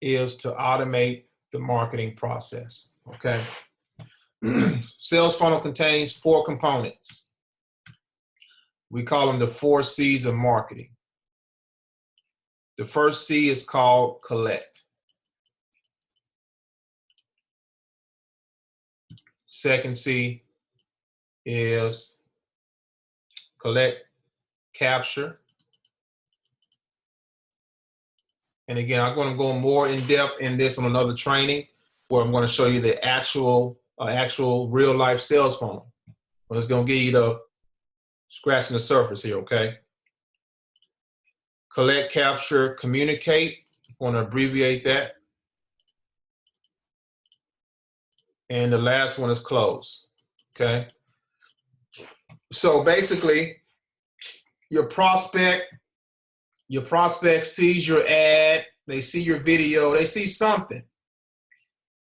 Speaker 1: is to automate the marketing process, okay? Sales funnel contains 4 components. We call them the 4 C's of marketing. The first C is called collect. Second C is collect, capture. And again, I'm going to go more in depth in this on another training where I'm going to show you the actual real life sales funnel. But it's going to give you the scratching the surface here, okay? Collect, capture, communicate. I'm going to abbreviate that. And the last one is close, okay? So basically, your prospect sees your ad, they see your video, they see something,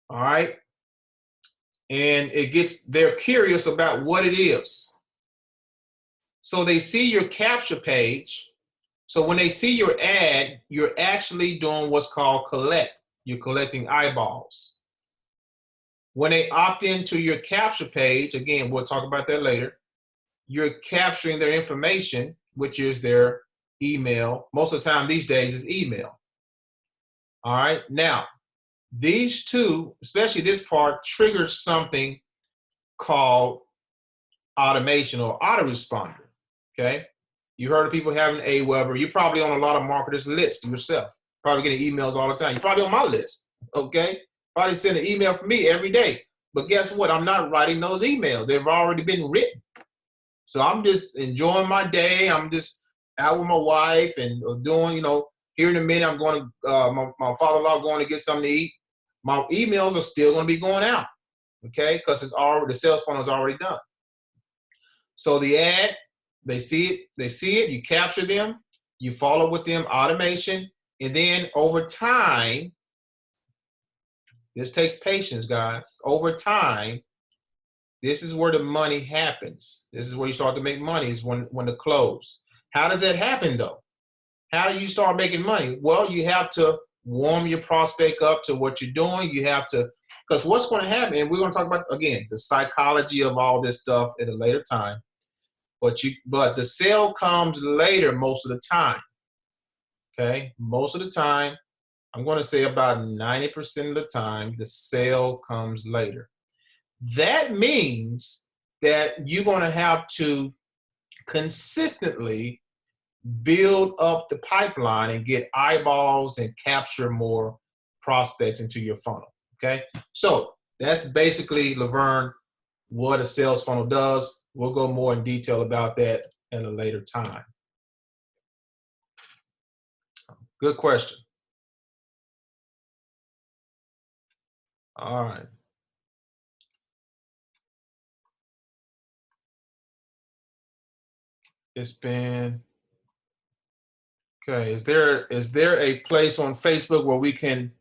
Speaker 1: all right? And they're curious about what it is. So they see your capture page. So when they see your ad, you're actually doing what's called collect. You're collecting eyeballs. When they opt into your capture page, again, we'll talk about that later, you're capturing their information, which is their email. Most of the time these days is email. All right. Now, these two, especially this part, triggers something called automation or autoresponder. Okay. You heard of people having AWeber. You're probably on a lot of marketers' lists yourself. Probably getting emails all the time. You're probably on my list. Okay. Probably send an email from me every day. But guess what? I'm not writing those emails. They've already been written. So I'm just enjoying my day. I'm just out with my wife and doing, here in a minute, I'm going to, my father-in-law going to get something to eat. My emails are still going to be going out, okay? Because the sales funnel is already done. So the ad, they see it, you capture them, you follow with them, automation, and then over time, this takes patience, guys. Over time, this is where the money happens. This is where you start to make money, is when the close. How does that happen, though? How do you start making money? Well, you have to warm your prospect up to what you're doing. You have to, because what's going to happen, and we're going to talk about, again, the psychology of all this stuff at a later time. But the sale comes later most of the time. Okay? Most of the time, I'm going to say about 90% of the time, the sale comes later. That means that you're going to have to consistently build up the pipeline and get eyeballs and capture more prospects into your funnel. Okay, so that's basically, Laverne, what a sales funnel does. We'll go more in detail about that at a later time. Good question. All right. It's been okay. Is there a place on Facebook where we can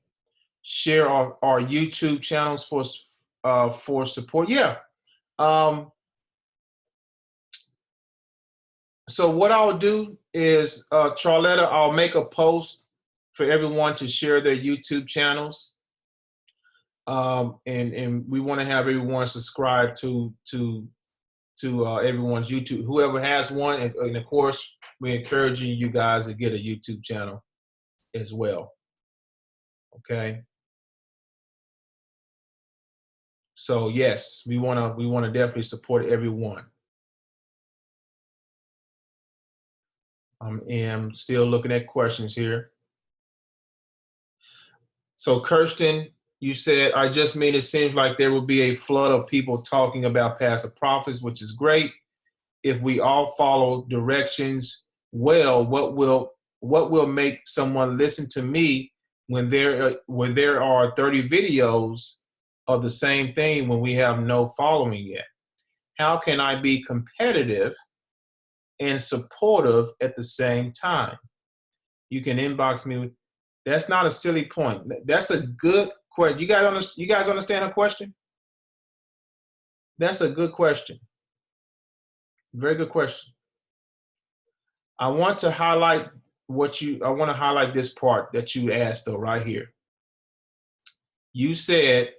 Speaker 1: share our YouTube channels for support? Yeah. So what I'll do is, Charletta, I'll make a post for everyone to share their YouTube channels. And we want to have everyone subscribe to everyone's YouTube, whoever has one. And of course, we're encouraging you guys to get a YouTube channel as well. Okay. So yes, we want to definitely support everyone. I am still looking at questions here. So Kirsten, you said, I just mean it seems like there will be a flood of people talking about passive profits, which is great. If we all follow directions well, what will make someone listen to me when there are 30 videos of the same thing when we have no following yet? How can I be competitive and supportive at the same time? You can inbox me with, that's not a silly point. That's a good question. You guys understand her question? That's a good question. Very good question. I want to highlight this part that you asked, though, right here. You said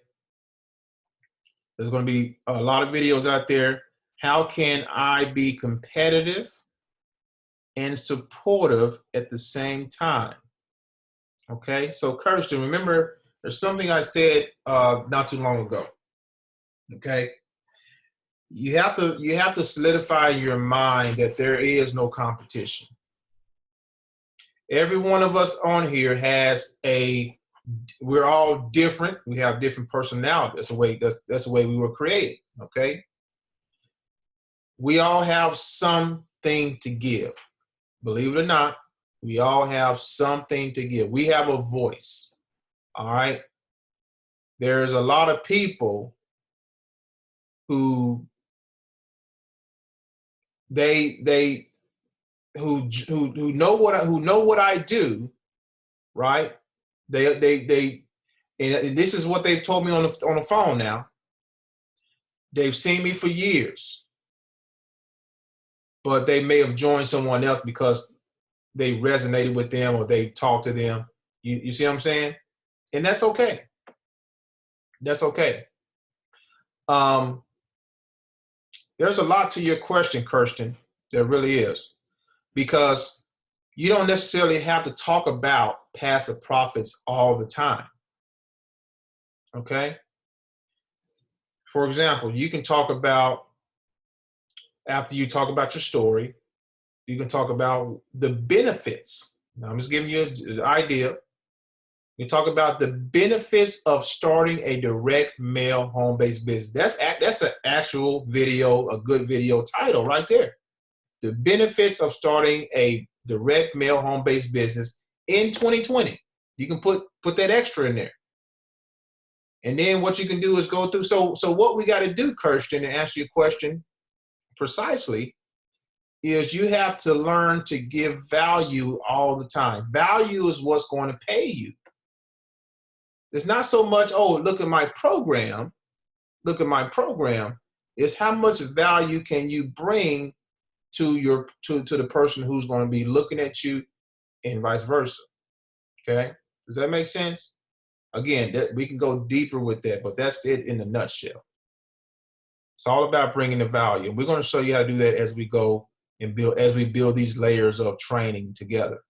Speaker 1: there's going to be a lot of videos out there. How can I be competitive and supportive at the same time? Okay, so Kirsten, remember, there's something I said not too long ago. Okay, you have to solidify in your mind that there is no competition. Every one of us on here we're all different. We have different personalities. That's the way we were created. Okay, we all have something to give. Believe it or not, we all have something to give. We have a voice. All right. There's a lot of people who who know what I do, right? And this is what they've told me on the phone now. They've seen me for years, but they may have joined someone else because they resonated with them or they talked to them. You see what I'm saying? And that's okay. That's okay. There's a lot to your question, Kirsten. There really is, because you don't necessarily have to talk about passive profits all the time. Okay. For example, you can talk about, after you talk about your story, you can talk about the benefits. Now, I'm just giving you an idea. You talk about the benefits of starting a direct mail home-based business. That's an actual video, a good video title right there. The benefits of starting a direct mail home-based business in 2020. You can put that extra in there. And then what you can do is go through. So what we got to do, Kirsten, to answer your question precisely, is you have to learn to give value all the time. Value is what's going to pay you. It's not so much, oh, look at my program. Look at my program. It's how much value can you bring to the person who's going to be looking at you, and vice versa. Okay? Does that make sense? Again, we can go deeper with that, but that's it in a nutshell. It's all about bringing the value. And we're going to show you how to do that as we go and build these layers of training together.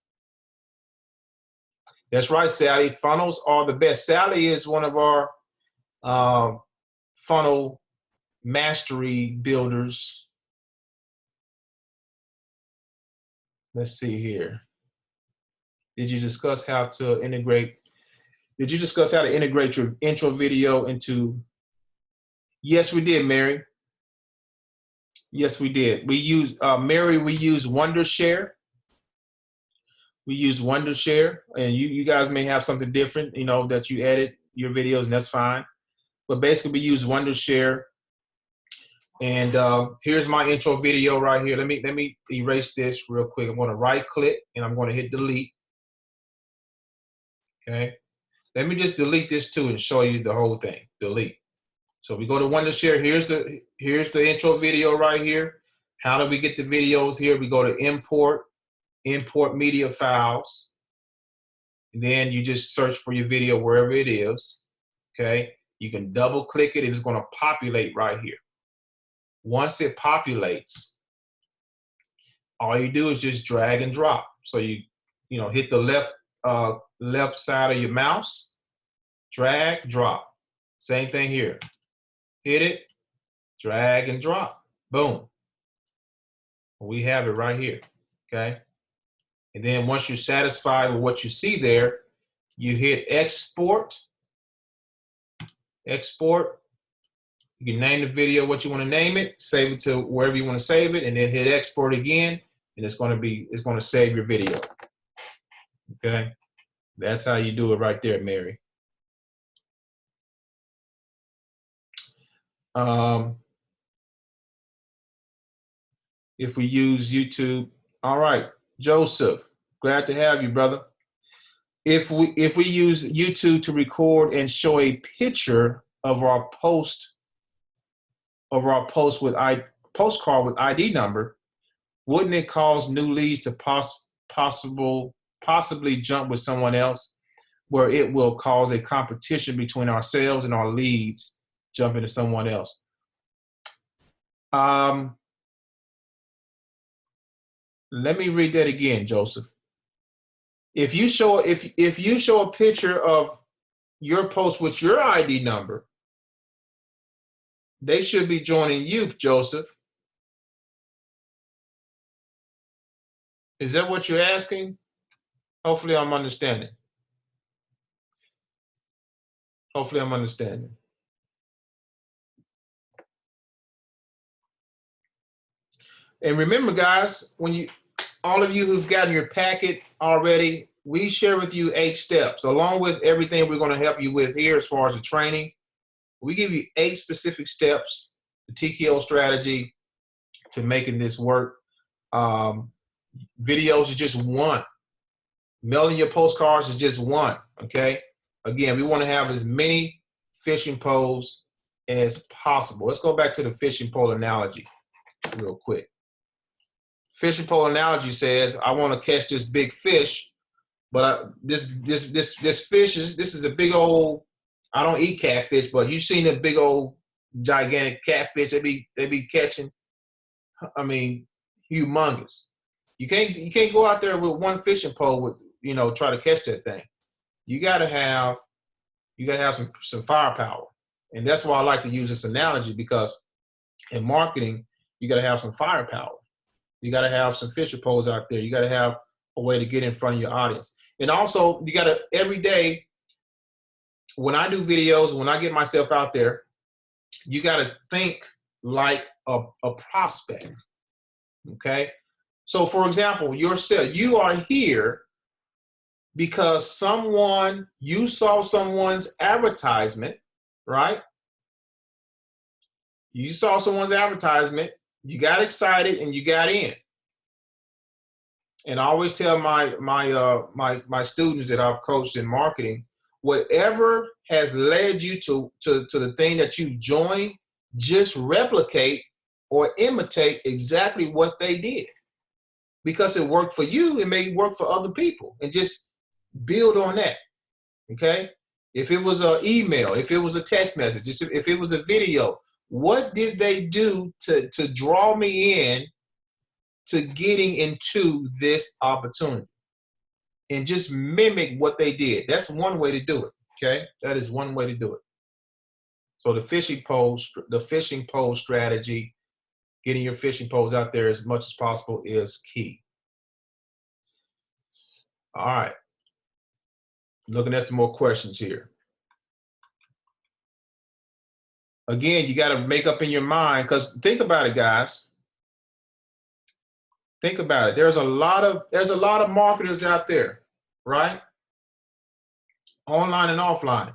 Speaker 1: That's right, Sally. Funnels are the best. Sally is one of our funnel mastery builders. Let's see here. Did you discuss how to integrate your intro video into? Yes, we did, Mary. Yes, we did. We use Mary. We use Wondershare. We use Wondershare, and you guys may have something different, that you edit your videos, and that's fine. But basically, we use Wondershare. And here's my intro video right here. Let me erase this real quick. I'm going to right click and I'm going to hit delete. Okay. Let me just delete this too and show you the whole thing. Delete. So we go to Wondershare. Here's the intro video right here. How do we get the videos here? We go to import media files. And then you just search for your video wherever it is. Okay. You can double click it and it's going to populate right here. Once it populates, all you do is just drag and drop. So you hit the left side of your mouse, drag, drop. Same thing here. Hit it, drag and drop. Boom. We have it right here. Okay. And then once you're satisfied with what you see there, you hit export. Export. You can name the video what you want to name it, save it to wherever you want to save it, and then hit export again, and it's going to save your video. Okay? That's how you do it right there, Mary. If we use YouTube, all right, Joseph, glad to have you, brother. If we use YouTube to record and show a picture of our postcard with ID number, wouldn't it cause new leads to possibly jump with someone else, where it will cause a competition between ourselves and our leads jumping to someone else? Let me read that again, Joseph. If you show a picture of your post with your ID number, they should be joining you, Joseph. Is that what you're asking? Hopefully I'm understanding. Hopefully I'm understanding. And remember, guys, all of you who've gotten your packet already, we share with you 8 steps, along with everything we're going to help you with here as far as the training. We give you 8 specific steps, the TKO strategy to making this work. Videos is just one. Mailing your postcards is just one, okay? Again, we want to have as many fishing poles as possible. Let's go back to the fishing pole analogy real quick. Fishing pole analogy says, I want to catch this big fish, but this fish is a big old, I don't eat catfish, but you've seen the big old gigantic catfish they be catching. I mean, humongous. You can't go out there with one fishing pole with, try to catch that thing. You gotta have some firepower. And that's why I like to use this analogy, because in marketing, you gotta have some firepower. You gotta have some fishing poles out there. You gotta have a way to get in front of your audience. And also, you gotta, every day, when I do videos, when I get myself out there, you gotta think like a prospect, okay? So for example, yourself, you are here because you saw someone's advertisement, right? You saw someone's advertisement, you got excited, and you got in. And I always tell my students that I've coached in marketing, whatever has led you to the thing that you've joined, just replicate or imitate exactly what they did. Because it worked for you, it may work for other people, and just build on that, okay? If it was an email, if it was a text message, if it was a video, what did they do to draw me in to getting into this opportunity? And just mimic what they did. That's one way to do it, okay? That is one way to do it. So the fishing pole strategy, getting your fishing poles out there as much as possible is key. All right. Looking at some more questions here. Again, you got to make up in your mind, because think about it, guys. Think about it. There's a lot of marketers out there, right? Online and offline.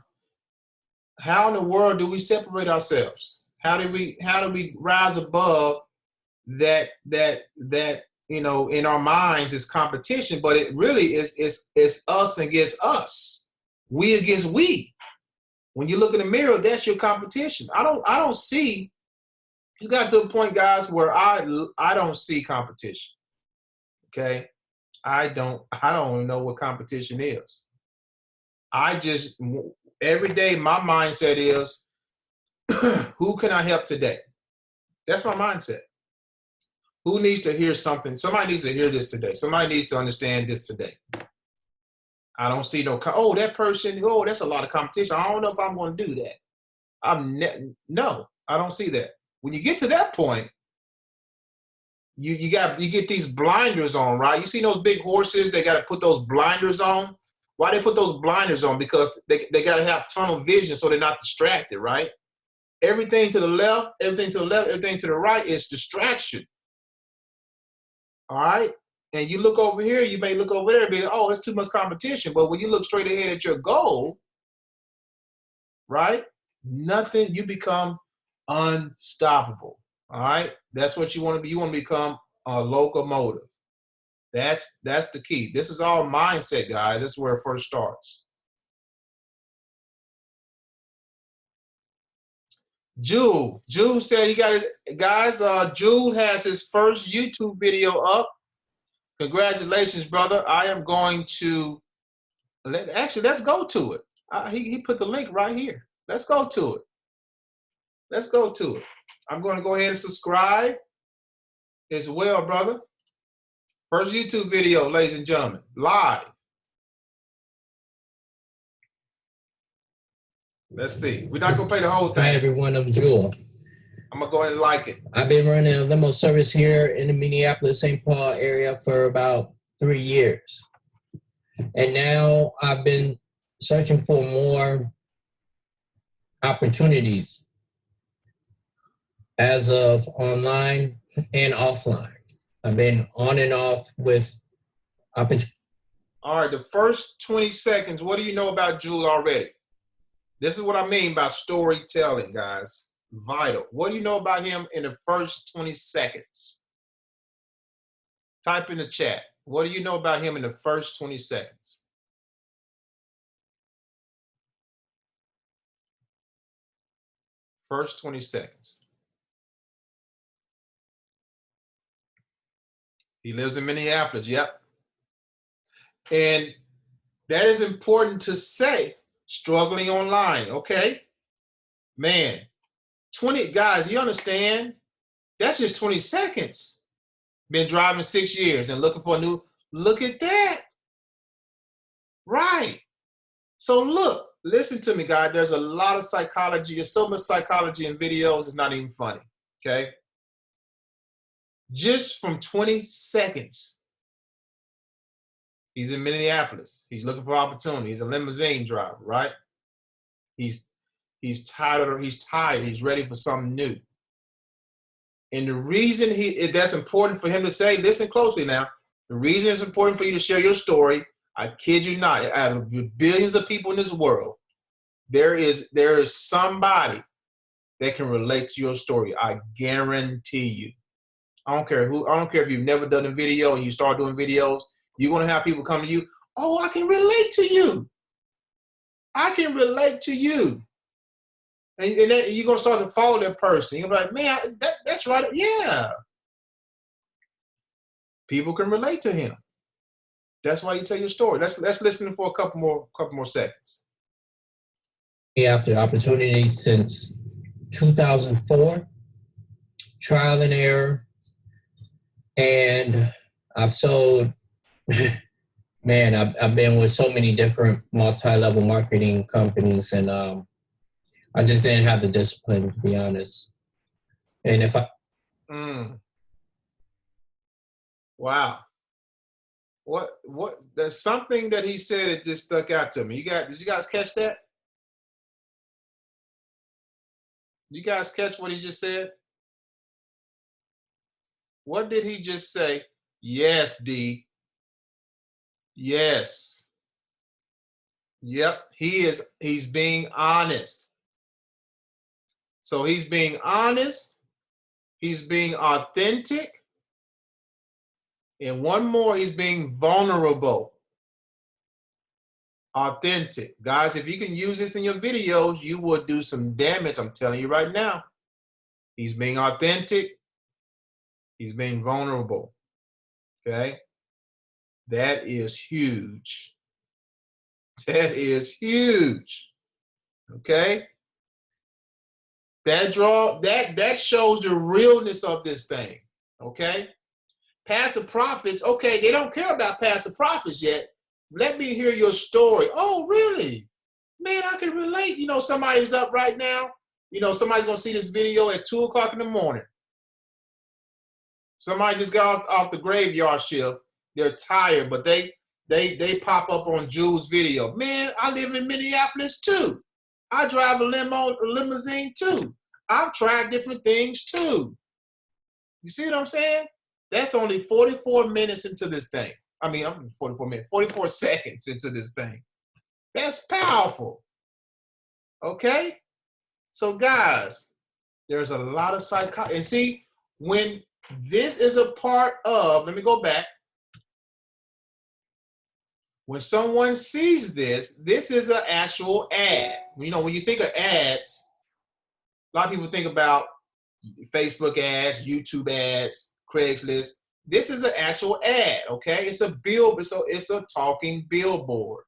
Speaker 1: How in the world do we separate ourselves? How do we rise above that in our minds is competition, but it really is us against us, we against we. When you look in the mirror, that's your competition. I don't see. You got to a point, guys, where I don't see competition. Okay, I don't even know what competition is. I just, every day my mindset is, who can I help today? That's my mindset. Who needs to hear something? Somebody needs to hear this today. Somebody needs to understand this today. I don't see that person, that's a lot of competition. I don't know if I'm going to do that. No, I don't see that. When you get to that point, you get these blinders on, right? You see those big horses, they got to put those blinders on. Why they put those blinders on? Because they got to have tunnel vision so they're not distracted, right? Everything to the left, everything to the right is distraction. All right? And you look over here, you may look over there and be like, oh, it's too much competition. But when you look straight ahead at your goal, right? Nothing, you become unstoppable. All right? That's what you want to be. You want to become a locomotive. That's the key. This is all mindset, guys. This is where it first starts. Jewel said he got his, guys, Jewel has his first YouTube video up. Congratulations, brother. I am going to, let's go to it. He put the link right here. Let's go to it. Let's go to it. I'm going to go ahead and subscribe as well, brother. First YouTube video, ladies and gentlemen, live. Let's see. We're not going to play the whole thing.
Speaker 4: Hi, everyone. I'm Jewel.
Speaker 1: I'm going to go ahead and like it.
Speaker 4: I've been running a limo service here in the Minneapolis-St. Paul area for about 3 years. And now I've been searching for more opportunities as of online and offline. I've been on and off with opportunities.
Speaker 1: All right, the first 20 seconds, what do you know about Jewel already? This is what I mean by storytelling, guys. Vital. What do you know about him in the first 20 seconds? Type in the chat. What do you know about him in the first 20 seconds? First 20 seconds. He lives in Minneapolis, yep. And that is important to say, struggling online, okay? Man, 20 guys, you understand? That's just 20 seconds. Been driving 6 years and looking for a new, look at that. Right. So look, listen to me, guys. There's a lot of psychology. There's so much psychology in videos, it's not even funny. Okay. Just from 20 seconds. He's in Minneapolis. He's looking for opportunity. He's a limousine driver, right? He's tired. He's ready for something new. And the reason that's important for him to say, listen closely now. The reason it's important for you to share your story, I kid you not, out of billions of people in this world, there is somebody that can relate to your story. I guarantee you. I don't care if you've never done a video and you start doing videos, you're going to have people come to you, oh, I can relate to you. I can relate to you. And then you're going to start to follow that person. You're going to be like, man, that's right. Yeah. People can relate to him. That's why you tell your story. Let's listen for a couple more seconds.
Speaker 4: After opportunity since 2004, trial and error. And I've sold, man, I've been with so many different multi-level marketing companies, and I just didn't have the discipline, to be honest. And if I...
Speaker 1: Wow. What, there's something that he said that just stuck out to me. Did you guys catch that? Did you guys catch what he just said? What did he just say? Yes, D. Yes. Yep, he's being honest. So he's being honest, he's being authentic, and one more, he's being vulnerable. Authentic. Guys, if you can use this in your videos, you will do some damage, I'm telling you right now. He's being authentic, he's being vulnerable. Okay? That is huge. That is huge. Okay? That shows the realness of this thing. Okay? Passive profits, okay, they don't care about passive profits yet. Let me hear your story. Oh, really? Man, I can relate. You know, somebody's up right now. You know, somebody's going to see this video at 2 o'clock in the morning. Somebody just got off the graveyard shift. They're tired, but they pop up on Jules' video. Man, I live in Minneapolis too. I drive a limousine too. I've tried different things too. You see what I'm saying? That's only 44 minutes into this thing. I mean, I'm 44 seconds into this thing. That's powerful. Okay? So guys, there's a lot of psychology. And see, when this is a part of, let me go back. When someone sees this, this is an actual ad. You know, when you think of ads, a lot of people think about Facebook ads, YouTube ads, Craigslist. This is an actual ad, okay? It's a talking billboard.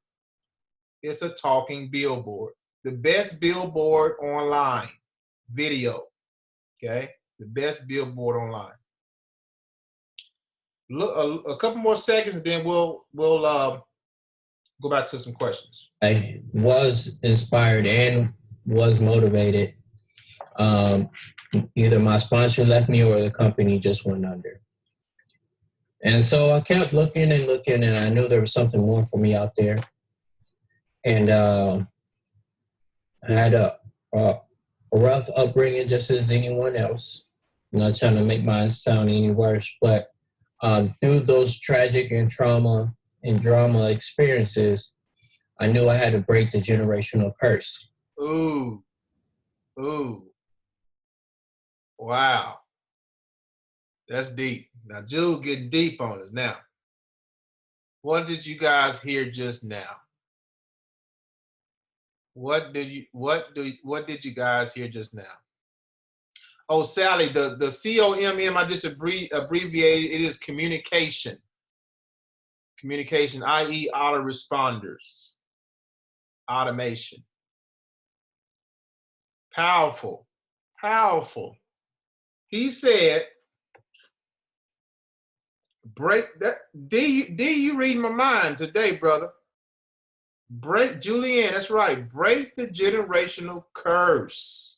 Speaker 1: It's a talking billboard. The best billboard online, video, okay? The best billboard online. Look, a couple more seconds, then we'll go back to some questions.
Speaker 4: I was inspired and was motivated. Either my sponsor left me or the company just went under. And so I kept looking, and I knew there was something more for me out there. And I had a rough upbringing just as anyone else. I'm not trying to make mine sound any worse, but through those tragic and drama experiences, I knew I had to break the generational curse.
Speaker 1: Ooh. Wow. That's deep. Now, Jules getting deep on us now. What did you guys hear just now? What did you guys hear just now? Oh, Sally, the COMM, I just abbreviated. It is communication. Communication, i.e. autoresponders. Automation. Powerful. Powerful. He said, break that. D, you reading my mind today, brother. Break, Julianne, that's right. Break the generational curse.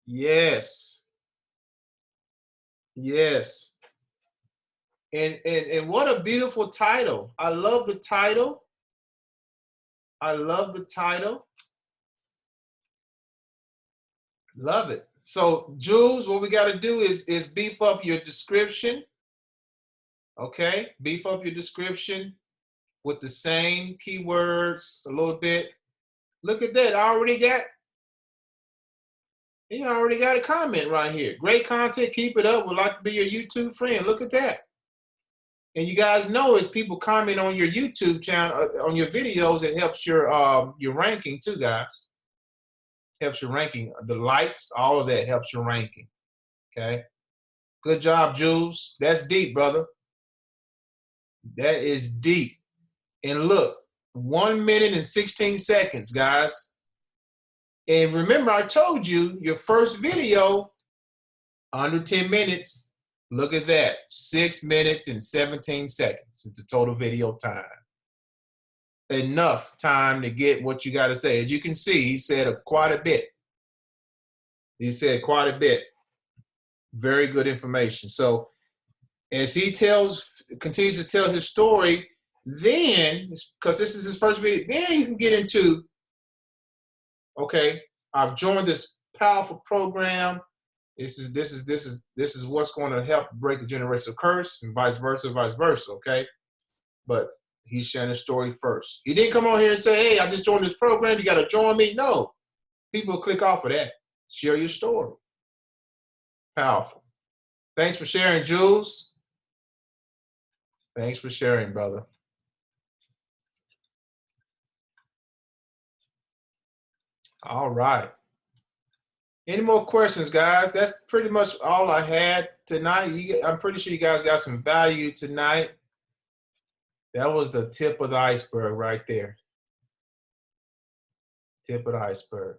Speaker 1: Yes. Yes. And what a beautiful title. I love the title. I love the title. Love it. So, Jules, what we got to do is beef up your description. Okay? Beef up your description with the same keywords a little bit. Look at that. I already got a comment right here. Great content. Keep it up. Would like to be your YouTube friend. Look at that. And you guys know as people comment on your YouTube channel, on your videos, it helps your ranking too, guys. Helps your ranking. The likes, all of that helps your ranking. Okay. Good job, Jules. That's deep, brother. That is deep. And look, 1 minute and 16 seconds, guys. And remember, I told you your first video under 10 minutes. Look at that. 6 minutes and 17 seconds is the total video time. Enough time to get what you got to say. As you can see, he said quite a bit. He said quite a bit. Very good information. So as he continues to tell his story, then, because this is his first video, then you can get into, okay, I've joined this powerful program. This is what's going to help break the generational curse, and vice versa, okay? But he's sharing his story first. He didn't come on here and say, hey, I just joined this program, you got to join me. No. People click off of that. Share your story. Powerful. Thanks for sharing, Jules. Thanks for sharing, brother. All right. Any more questions, guys? That's pretty much all I had tonight. I'm pretty sure you guys got some value tonight. That was the tip of the iceberg right there. Tip of the iceberg.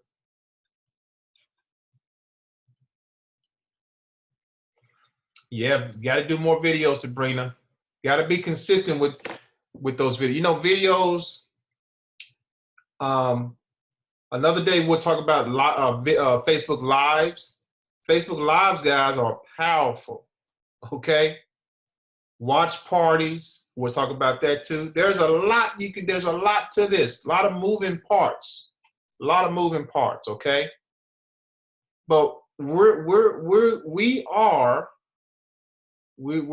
Speaker 1: Yeah, got to do more videos, Sabrina. Got to be consistent with those videos. You know, videos. Another day we'll talk about Facebook Lives. Facebook Lives, guys, are powerful. Okay. Watch parties. We'll talk about that too. There's a lot there's a lot to this. A lot of moving parts. Okay. But we're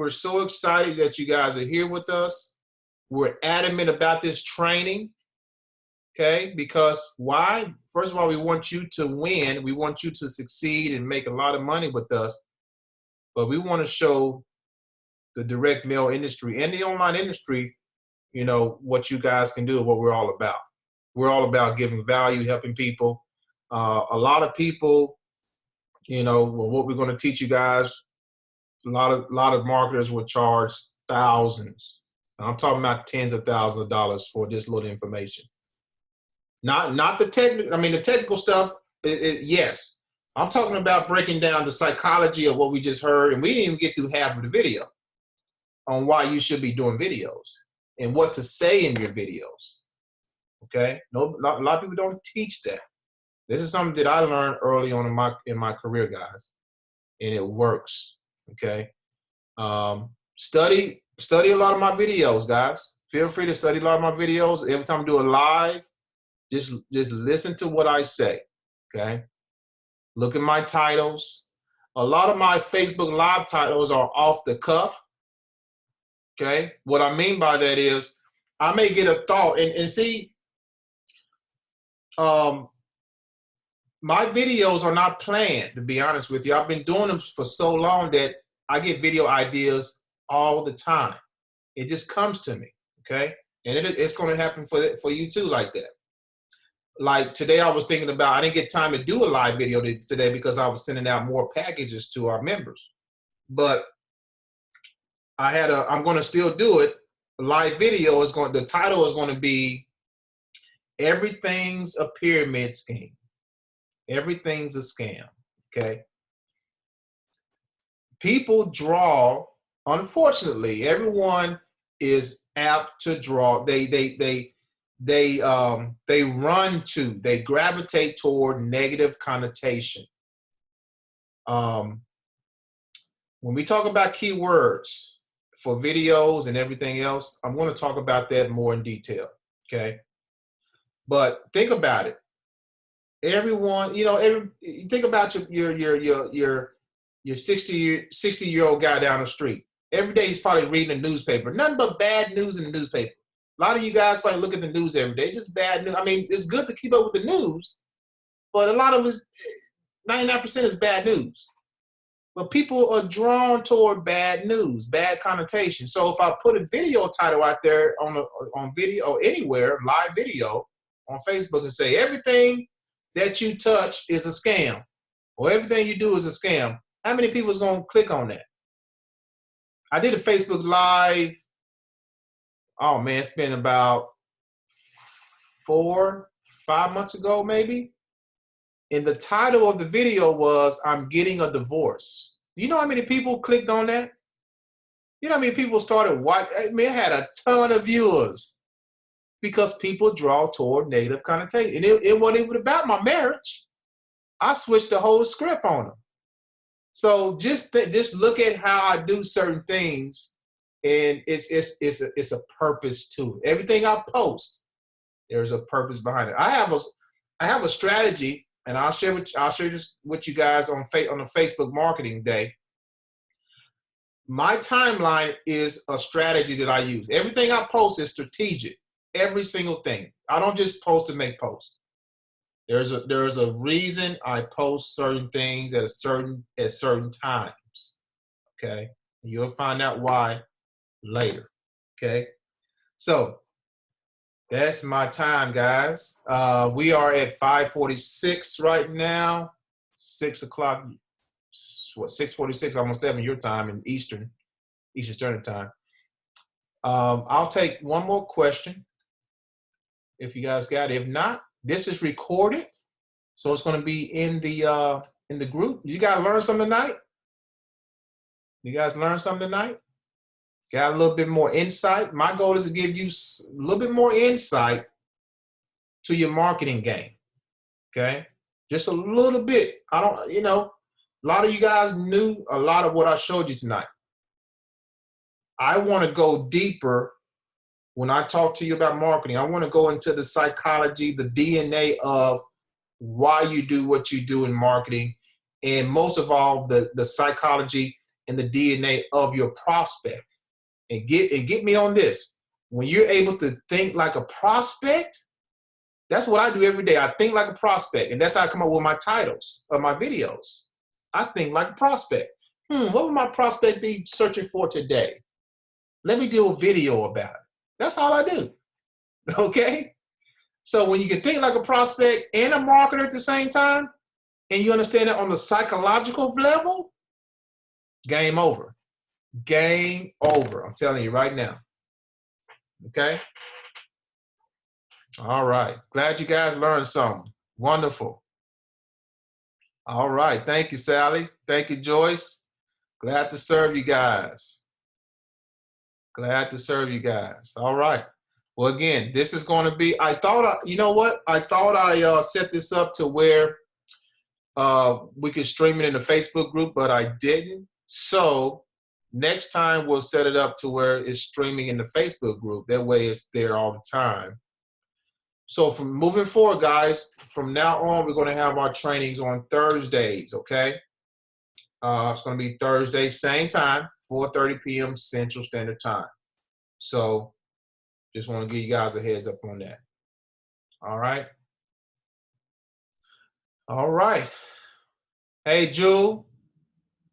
Speaker 1: so excited that you guys are here with us. We're adamant about this training. Okay, because why? First of all, we want you to win. We want you to succeed and make a lot of money with us. But we want to show the direct mail industry and the online industry, you know, what you guys can do, what we're all about. We're all about giving value, helping people. A lot of people, you know, well, what we're going to teach you guys, a lot of marketers will charge thousands. I'm talking about tens of thousands of dollars for this little information. Not the technical. I mean, the technical stuff. Yes, I'm talking about breaking down the psychology of what we just heard, and we didn't even get through half of the video on why you should be doing videos and what to say in your videos. Okay, a lot of people don't teach that. This is something that I learned early on in my career, guys, and it works. Okay, study a lot of my videos, guys. Feel free to study a lot of my videos. Every time I do a live, just listen to what I say, okay? Look at my titles. A lot of my Facebook Live titles are off the cuff, okay? What I mean by that is I may get a thought, and see, my videos are not planned, to be honest with you. I've been doing them for so long that I get video ideas all the time. It just comes to me, okay? And it's going to happen for you too, like that. Like today, I was thinking about, I didn't get time to do a live video today because I was sending out more packages to our members. But I'm going to still do it. A live video the title is going to be Everything's a Pyramid Scheme. Everything's a scam. Okay. People draw. Unfortunately, everyone is apt to draw. They gravitate toward negative connotation. When we talk about keywords for videos and everything else, I'm going to talk about that more in detail. Okay. But think about it. Everyone, think about your 60-year-old guy down the street. Every day he's probably reading the newspaper. Nothing but bad news in the newspaper. A lot of you guys probably look at the news every day. Just bad news. I mean, it's good to keep up with the news, but a lot of us, 99% is bad news. But people are drawn toward bad news, bad connotation. So if I put a video title out there on video or anywhere, live video on Facebook, and say everything that you touch is a scam, or everything you do is a scam, how many people is going to click on that? I did a Facebook Live. Oh man, it's been about 4-5 months ago, maybe. And the title of the video was, "I'm getting a divorce." You know how many people clicked on that? You know how many people started watching? I mean, it had a ton of viewers because people draw toward negative connotation. And it wasn't even about my marriage. I switched the whole script on them. So just look at how I do certain things, and it's a purpose to it. Everything I post, there's a purpose behind it. I have a strategy, and I'll share this with you guys on the Facebook Marketing Day. My timeline is a strategy that I use. Everything I post is strategic. Every single thing. I don't just post to make posts. There's a reason I post certain things at certain times. Okay, you'll find out why later. Okay, so that's my time, guys. We are at 5:46 right now. 6 o'clock. What, 6:46? Almost 7 your time in Eastern Standard Time. I'll take one more question if you guys got it. If not, this is recorded, so it's going to be in the group. You guys learn something tonight? You guys learn something tonight? Got a little bit more insight. My goal is to give you a little bit more insight to your marketing game. Okay, just a little bit. A lot of you guys knew a lot of what I showed you tonight. I want to go deeper when I talk to you about marketing. I want to go into the psychology, the DNA of why you do what you do in marketing, and most of all, the psychology and the DNA of your prospect. And get me on this. When you're able to think like a prospect, that's what I do every day. I think like a prospect, and that's how I come up with my titles of my videos. I think like a prospect. What would my prospect be searching for today? Let me do a video about it. That's all I do. Okay? So when you can think like a prospect and a marketer at the same time, and you understand it on the psychological level, game over. Game over. I'm telling you right now. Okay? All right. Glad you guys learned something. Wonderful. All right. Thank you, Sally. Thank you, Joyce. Glad to serve you guys. Glad to serve you guys. All right. Well, again, this is going to be, you know what? I thought I set this up to where we could stream it in the Facebook group, but I didn't. So next time we'll set it up to where it's streaming in the Facebook group. That way it's there all the time. So from moving forward, guys, from now on, we're going to have our trainings on Thursdays, okay? It's going to be Thursday, same time, 4:30 p.m. Central Standard Time. So just want to give you guys a heads up on that. All right? All right. Hey, Jewel,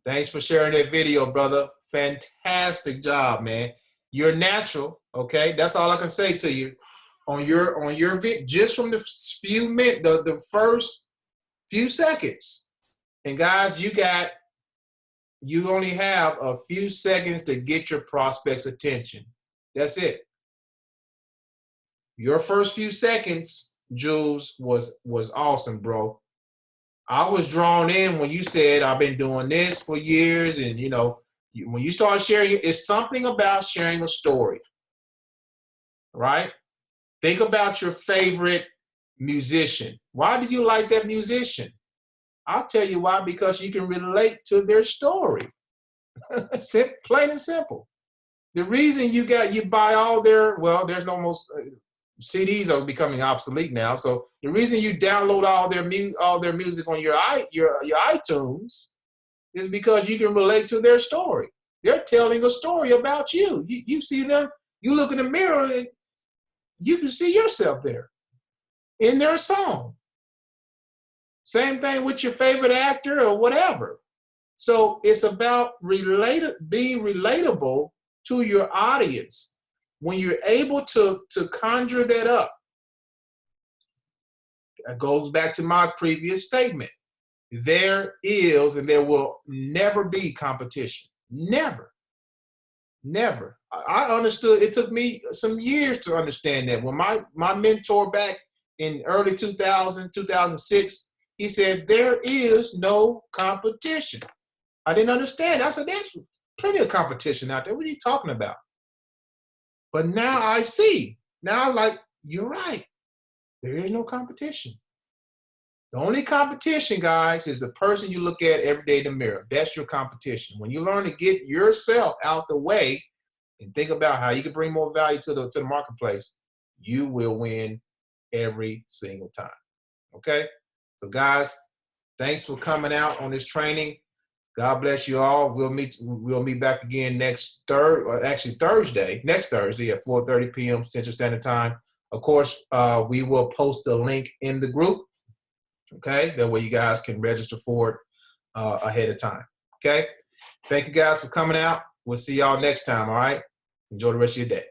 Speaker 1: thanks for sharing that video, brother. Fantastic job, man. You're natural, okay? That's all I can say to you. On your vid, just from the few minutes, the first few seconds. And guys, you only have a few seconds to get your prospect's attention. That's it. Your first few seconds, Jules, was awesome, bro. I was drawn in when you said I've been doing this for years, and you know, when you start sharing, it's something about sharing a story, right? Think about your favorite musician. Why did you like that musician? I'll tell you why, because you can relate to their story. Plain and simple. The reason you buy all their, well, there's no most CDs are becoming obsolete now. So the reason you download all their music on your iTunes is because you can relate to their story. They're telling a story about you. You see them, you look in the mirror and you can see yourself there in their song. Same thing with your favorite actor or whatever. So it's about being relatable to your audience. When you're able to conjure that up, that goes back to my previous statement. There is and there will never be competition. Never. Never. I understood. It took me some years to understand that. When my mentor back in early 2000, 2006, he said, there is no competition. I didn't understand. I said, there's plenty of competition out there. What are you talking about? But now I see. Now I'm like, you're right. There is no competition. The only competition, guys, is the person you look at every day in the mirror. That's your competition. When you learn to get yourself out the way and think about how you can bring more value to the marketplace, you will win every single time. Okay? So, guys, thanks for coming out on this training. God bless you all. We'll meet back again next Thursday at 4:30 p.m. Central Standard Time. Of course, we will post a link in the group. Okay, that way you guys can register for it ahead of time. Okay, thank you guys for coming out. We'll see y'all next time. All right, enjoy the rest of your day.